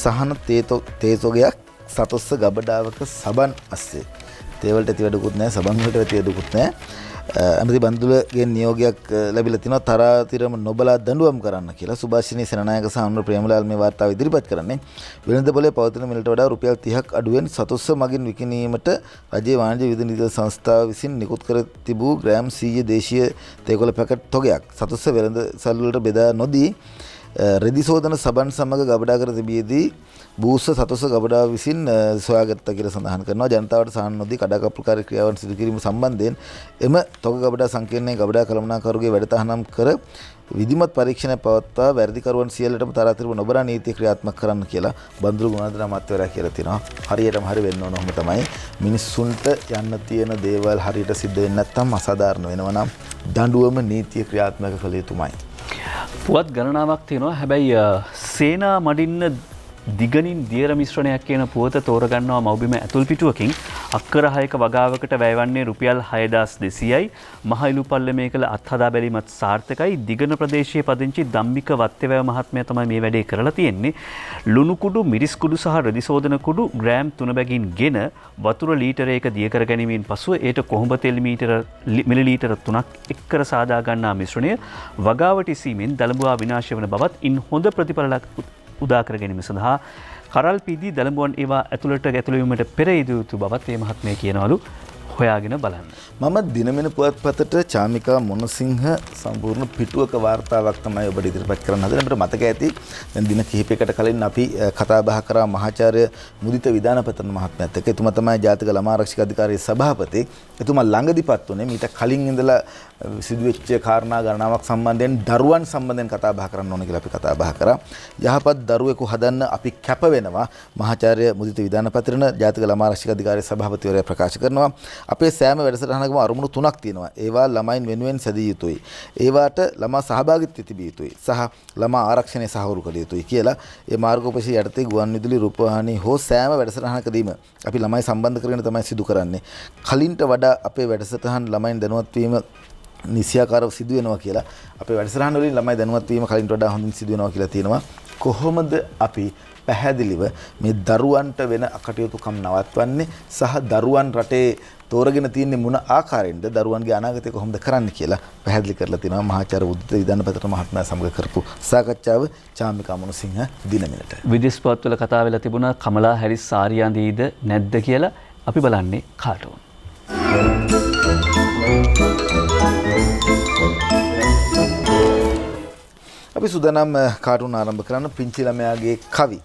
සහන තේතොගයක් සතොස්ස ගබඩාවක සබන් අස්සේ. තේවලට ඇති වැඩකුත් නැහැ, සබන් වලට ඇති වැඩකුත් නැහැ. ඇමති බන්දුලගෙන් නියෝගයක් ලැබිලා තිනවා තරාතිරම නොබලා දඬුවම් කරන්න කියලා. සුභාෂිනී සේනානායක සහ අනුර ප්‍රේමලාල් මේ වාර්තාව ඉදිරිපත් කරන්නේ. වෙළඳ පොලේ පවතින මිලට වඩා රුපියල් 30ක් අඩුවෙන් සතොස්ස මගින් විකිණීමට රජයේ වාණිජ්‍ය විධි නිධි සංස්ථාව විසින් නිකුත් කර තිබූ ග්‍රෑම් 100 දේශීය තේකොළ පැකට් තොගයක් සතොස්ස වෙළඳ සල් වලට බෙදා නොදී රෙදි සෝදන සබන් සමග ගබඩා කර තිබියදී බූස්ස සතොස්ස ගබඩාව විසින් සොයාගත්තා කියලා සඳහන් කරනවා. ජනතාවට සහන නොදී කඩාකප්පුකාරී ක්‍රියාවන් සිදු කිරීම සම්බන්ධයෙන් එම තොග ගබඩා සංකීර්ණයේ ගබඩා කළමනාකරුගේ වැඩතහනම් කර විධිමත් පරීක්ෂණ පවත්වා වැරදිකරුවන් සියල්ලටම තරාතිරම නොබලා නීතිය ක්‍රියාත්මක කරන්න කියලා බන්දුරු ගුණාධර අමාත්‍යවරයා කියලා තිනවා. හරියටම හරි වෙන්න ඕන. ඔහොම තමයි මිනිස්සුන්ට යන්න තියෙන දේවල් හරියට සිද්ධ වෙන්නේ නැත්නම් අසාධාරණ වෙනවා නම් දඬුවම නීතිය ක්‍රියාත්මක කළ යුතුමයි. පුවත් ගණනාවක් තියෙනවා. හැබැයි සේනා මඩින්න දිගනින් දියර මිශ්‍රණයක් කියන පුවත තෝරගන්නවා මව්බිම ඇතුල් පිටුවකින්. අක්කර 6ක වගාවකට වැයවන්නේ රුපියල් 6200යි. මහයිලු පල්ලමේ කළ අත්හදා බැලීමත් සාර්ථකයි. දිගන ප්‍රදේශයේ පදිංචි ධම්මික වත්තේවැව මහත්මයා තමයි මේ වැඩේ කරලා තියෙන්නේ. ලුණු කුඩු, මිරිස් කුඩු සහ රෙදි සෝදන කුඩු ග්‍රෑම් 3 බැගින් ගෙන වතුර ලීටරයක දිය කර ගැනීමෙන් පසුව ඒට කොහොඹ තෙල් මිලිලීටර 3ක් එක් කර සාදා ගන්නා මිශ්‍රණය වගාවට ඉසීමෙන් දළඹුවා විනාශ වන බවත් ඉන් හොඳ ප්‍රතිඵලයක් උදා කර ගැනීම සඳහා කරල් පීදී දළඹුවන් ඒවා ඇතුළට ඇතුළවීමට පෙර යුතු බවත් මේ මහත්මයා කියනවලු හොයාගෙන බලන්න. මම දිනමින පුවත්පතට චාමිකා මොනසිංහ සම්පූර්ණ පිටුවක වාර්තාවක් තමයි ඔබට ඉදිරිපත් කරන්න හදන්නේ. අපිට මතක ඇති දැන් දින කිහිපයකට කලින් අපි කතා බහ කරා මහාචාර්ය මුදිත විදානපතන මහත්මයාත් එක්ක. එතුමා තමයි ජාතික ළමා ආරක්ෂක අධිකාරියේ සභාපති. එතුමා ළඟදිපත් උනේ මීට කලින් ඉඳලා සිදුවෙච්ච කාරණා ගණනාවක් සම්බන්ධයෙන් දරුවන් සම්බන්ධයෙන් කතා බහ කරන්න ඕන කියලා අපි කතා බහ කරා. යහපත් දරුවෙකු හදන්න අපි කැප වෙනවා. මහාචාර්ය මුදිත විදානපතන ජාතික ළමා ආරක්ෂක අධිකාරියේ සභාපතිවරයා ප්‍රකාශ කරනවා. අපේ සෑම වැඩසටහනකම අරමුණු තුනක් තියෙනවා. ඒවා ළමයින් වෙනුවෙන් සැදිය යුතුයි. ඒවාට ළමා සහභාගීත්වය තිබිය යුතුයි. සහ ළමා ආරක්ෂණය සහවුරු කළ යුතුයි කියලා ඒ මාර්ගෝපදේශය යටතේ ගුවන්විදුලි රූපවාහිනී හෝ සෑම වැඩසටහනකදීම අපි ළමයි සම්බන්ධ කරගෙන තමයි සිදු කරන්නේ. කලින්ට වඩා අපේ වැඩසටහන් ළමයින් දැනුවත් වීම නිසියාකාරව සිදු වෙනවා කියලා අපේ වැඩසටහන් වලින් ළමයි දැනුවත් වීම කලින්ට වඩා හොඳින් සිදු වෙනවා කියලා තියෙනවා. කොහොමද අපි පැහැදිලිව මේ දරුවන්ට වෙන අකටයුතුකම් නවත්වන්නේ සහ දරුවන් රටේ තෝරගෙන තියෙන්නේ මොන ආකාරයෙන්ද දරුවන්ගේ අනාගතය කොහොමද කරන්න කියලා පැහැදිලි කරලා තිනවා මහාචාර්ය උද්දිත විදානපතන මහත්මයා සමග කරපු සාකච්ඡාව චාමිකා මොනසිංහ දිනමිනට. විදේශ පොත්වල කතා වෙලා තිබුණා කමලා හැරිස් සාරියාඳීද නැද්ද කියලා. අපි බලන්නේ කාටුන්. අපි සූදානම් කාටුන් ආරම්භ කරන්න පිංචි ළමයාගේ කවි.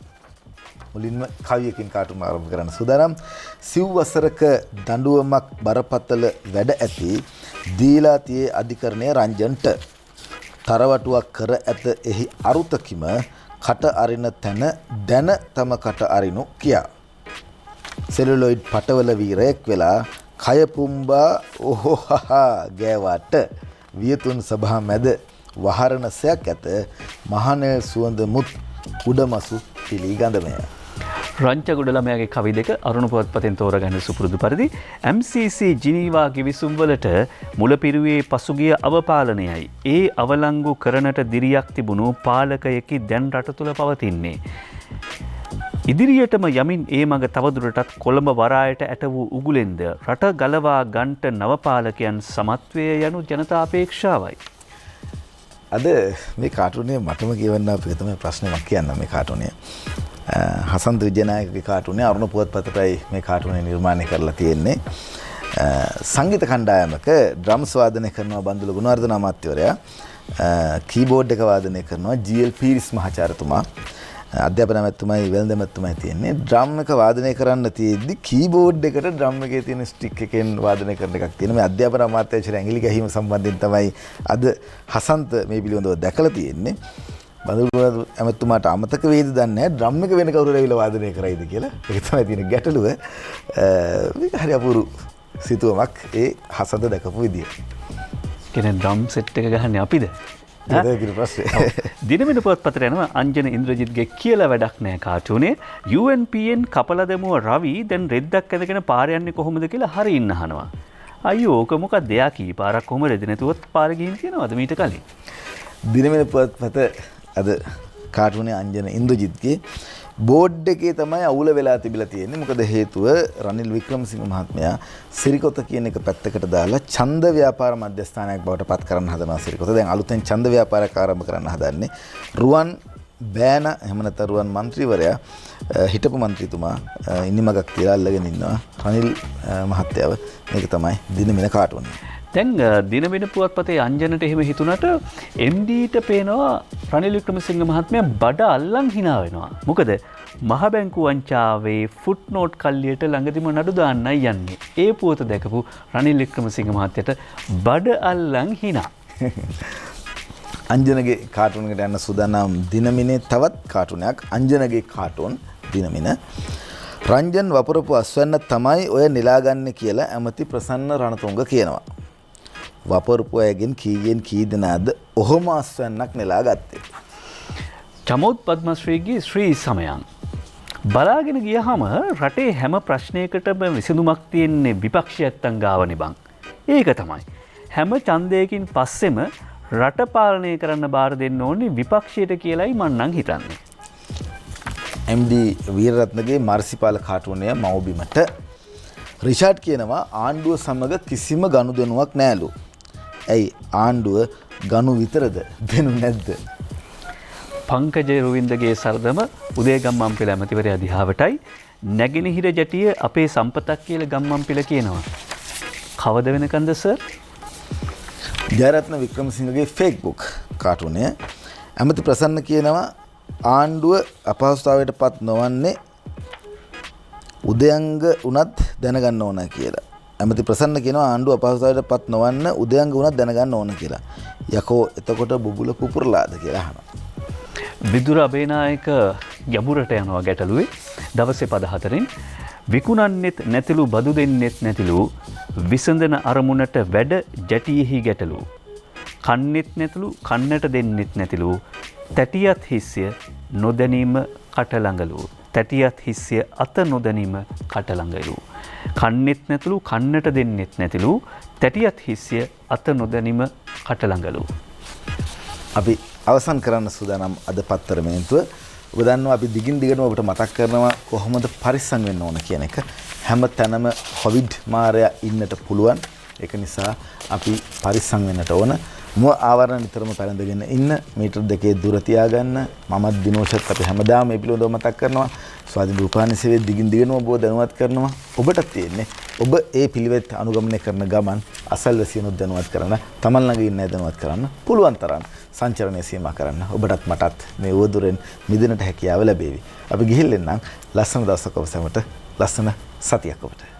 මුලින්ම කවියකින් කාටුන් ආරම්භ කරන්න සූදානම්. සිව් වසරක දඬුවමක් බරපතල වැඩ ඇති දීලා තියේ අධිකරණය රංජන්ට තරවටුවක් කර ඇත එහි අරුතකිම කට අරින තැන දැන තම කට අරිනු කියා. සෙලුලොයිඩ් පටවල වීරයෙක් වෙලා කය පුම්බා ඔහොහා ගෑවාට වියතුන් සභා මැද වහරණසයක් ඇත මහනෙල් සුවඳ මුත් උඩමසු පිළිගඳමය. රංචගොඩ ළමයාගේ කවි දෙක අරුණ පුවත්පතෙන් තෝරගන්න සුපුරුදු පරිදි MCC ජිනීවා ගිවිසුම්වලට මුලපිරුවේ පසුගිය අවපාලනයයි. ඒ අවලංගු කරනට දිරියක් තිබුණු පාලකයෙකි දැන් රට තුළ පවතින්නේ. ඉදිරියටම යමින් ඒ මඟ තවදුරටත් කොළඹ වරායට ඇට වූ උගුලෙන්ද රට ගලවා ගන්ට නවපාලකයන් සමත්වය යනු ජනතා අපේක්ෂාවයි. අද මේ කාටුනේ මටම කියවන්න අපේ තමයි ප්‍රශ්නයක් කියන්න මේ කාටුනේ. හසන්ත විජයනායකගේ කාටුනේ අරුණ පුවත්පතටයි මේ කාටුනේ නිර්මාණය කරලා තියෙන්නේ. සංගීත කණ්ඩායමක ඩ්‍රම්ස් වාදනය කරනවා බන්දුල ගුණවර්ධන අමාත්‍යවරයා. කීබෝඩ් එක වාදනය කරනවා GL පීරිස් මහාචාර්යතුමා. අධ්‍යාපන ඇමතුමයි වෙළඳ ඇමතුමයි තියෙන්නේ. ඩ්‍රම් එක වාදනය කරන්න තියෙද්දි කීබෝඩ් එකට ඩ්‍රම් එකේ තියෙන ස්ටික් එකෙන් වාදනය කරන එකක් තියෙනවා. මේ අධ්‍යාපන අමාත්‍යාංශය ඇඟිලි ගැහිම සම්බන්ධයෙන් තමයි අද හසන්ත මේ පිළිබඳව දැකලා තියෙන්නේ. බඳුරු ඇමතුමාට අමතක වේද දන්නේ නැහැ ඩ්‍රම් එක වෙන කවුරු රැවිලා වාදනය කරයිද කියලා. ඒක තමයි තියෙන ගැටලුව. මේක හරි අපූරු සිතුවමක් ඒ හසන්ත දැකපු විදිය. කියන්නේ ඩ්‍රම් සෙට් එක ගහන්නේ අපිද? දිනමින පුවත්පතට යනවා අංජන ඉන්ද්‍රජිත්ගේ කියලා වැඩක් නෑ කාටුනේ. UNPN කපලා දැමුව රවි දැන් රෙද්දක් ඇඳගෙන පාර යන්නේ කොහොමද කියලා හරින්න අහනවා. අයියෝ ඕක මොකක්ද දෙයා කී පාරක් කොහොම රෙදි නැතුවත් පාර ගිහින් තියනවද මීට කලින්? දිනමින පුවත්පත අද කාටුනේ අංජන ඉන්ද්‍රජිත්ගේ බෝඩ් එකේ තමයි අවුල වෙලා තිබිලා තියෙන්නේ. මොකද හේතුව රනිල් වික්‍රමසිංහ මහත්මයා සිරිකොත කියන එක පැත්තකට දාලා ඡන්ද ව්‍යාපාර මධ්‍යස්ථානයක් බවට පත් කරන්න හදනවා සිරිකොත. දැන් අලුතෙන් ඡන්ද ව්‍යාපාරයක් ආරම්භ කරන්න හදන්නේ. රුවන් බෑන එහෙම නැත්නම් රුවන් മന്ത്രിවරයා හිටපු മന്ത്രിතුමා ඉනිමගක් තියලා අල්ලගෙන ඉන්නවා. රනිල් මහත්තයාව මේක තමයි දිනමින කාටුනේ. දැන් දිනමින පුවත්පතේ අංජනට එහෙම හිතුණට MDට පේනවා රනිල් වික්‍රමසිංහ මහත්මයා බඩ අල්ලන් hina වෙනවා. මොකද මහ බැංකු වංචාවේ ෆුට්නෝට් කල්ලියට ළඟදිම නඩු දාන්නයි යන්නේ. ඒ පුවත දැකපු රනිල් වික්‍රමසිංහ මහත්තයට බඩ අල්ලන් hina. අංජනගේ කාටුන් එකට යන සූදානම් දිනමිනේ තවත් කාටුනයක් අංජනගේ කාටුන් දිනමින. රංජන් වපුරපු අස්වැන්න තමයි ඔය නෙලාගන්නේ කියලා ඇමති ප්‍රසන්න රණතුංග කියනවා. වපුරපු අයගෙන් කීයෙන් කී දෙනාද ඔහොම අස්වැන්නක් නෙලා ගත්තේ? චමෝත් පද්මශ්‍රීගේ ශ්‍රී සමයන් බලාගෙන ගියහම රටේ හැම ප්‍රශ්නයකටම විසඳුමක් තියෙන්නේ විපක්ෂයත්තන් ගාවනේ බං. ඒක තමයි. හැම ඡන්දයකින් පස්සෙම රට පාලනය කරන්න බාර දෙන්න ඕනේ විපක්ෂයට කියලායි මං නම් හිතන්නේ. MD වීරරත්නගේ මාර්සිපාල කාටුනය මව්බිමට රිෂාඩ් කියනවා ආණ්ඩුව සමග කිසිම ගනුදෙනුවක් නෑලු. ඇයි ආණ්ඩුව ගනු විතරද දෙනු නැද්ද? පංකජ රුවින්දගේ සරදම උදේගම්මන්පිල ඇමතිවරයා දිහාවටයි නැගෙනහිර ජැටිය අපේ සම්පතක් කියලා ගම්මන්පිල කියනවා. කවද වෙනකන්ද සර්? ජයරත්න වික්‍රමසිංහගේ ෆේස්බුක් කාටුනය ඇමති ප්‍රසන්න කියනවා ආණ්ඩුව අපහසුතාවයට පත් නොවන්නේ උදයංග උනත් දැනගන්න ඕන කියලා. ඇමති ප්‍රසන්න කියනවා ආණ්ඩුව අපහසුතාවයට පත් නොවන්න උදයංග උනත් දැනගන්න ඕන කියලා. යකෝ එතකොට බුබුල පුපුරලාද කියලා අහනවා. විදුර අබේනායක ගැඹුරට යනවා ගැටලුවේ දවසේ පද 4න් විකුණන්නෙත් නැතිලු බදු දෙන්නෙත් නැතිලු විසඳන අරමුණට වැඩ ජැටියෙහි ගැටලු කන්නෙත් නැතිලු කන්නට දෙන්නෙත් නැතිලු තැටියත් හිස්ය නොදැනීම කටළඟලු තැටියත් හිස්ය අත නොදැනීම කටළඟලු කන්නෙත් නැතිලු කන්නට දෙන්නෙත් නැතිලු තැටියත් හිස්ය අත නොදැනීම කටළඟලු. අපි අවසන් කරන්න සූදානම් අද පත්තර මේන්තුව. ඔබ දන්නවා අපි දිගින් දිගටම ඔබට මතක් කරනවා කොහොමද පරිස්සම් වෙන්න ඕන කියන එක. හැම තැනම කොවිඩ් මාරයා ඉන්නට පුළුවන්. ඒක නිසා අපි පරිස්සම් වෙන්නට ඕන. මුව ආවරණ නිතරම පැලඳගෙන ඉන්න, මීටර් 2 දුර තියාගන්න. මමත් දිනෝෂත් අපි හැමදාම මේ පිළිබඳව මතක් කරනවා. ස්වාධීන රූපවාහිනී සේවයේ දිගින් දිගටම ඔබව දැනුවත් කරනවා. ඔබට තියෙන්නේ ඔබ ඒ පිළිවෙත් අනුගමනය කරන ගමන් අසල්වැසියනුත් දැනුවත් කරන්න, තමන් ළඟ ඉන්න අය දැනුවත් කරන්න, පුළුවන් තරම් සංචරණය සීමා කරන්න. ඔබටත් මටත් මේ උවදුරෙන් මිදෙන්නට හැකියාව ලැබේවි. අපි ගිහින් එන්නම්. ලස්සන දවසක් ඔබ සැමට, ලස්සන සතියක් ඔබට.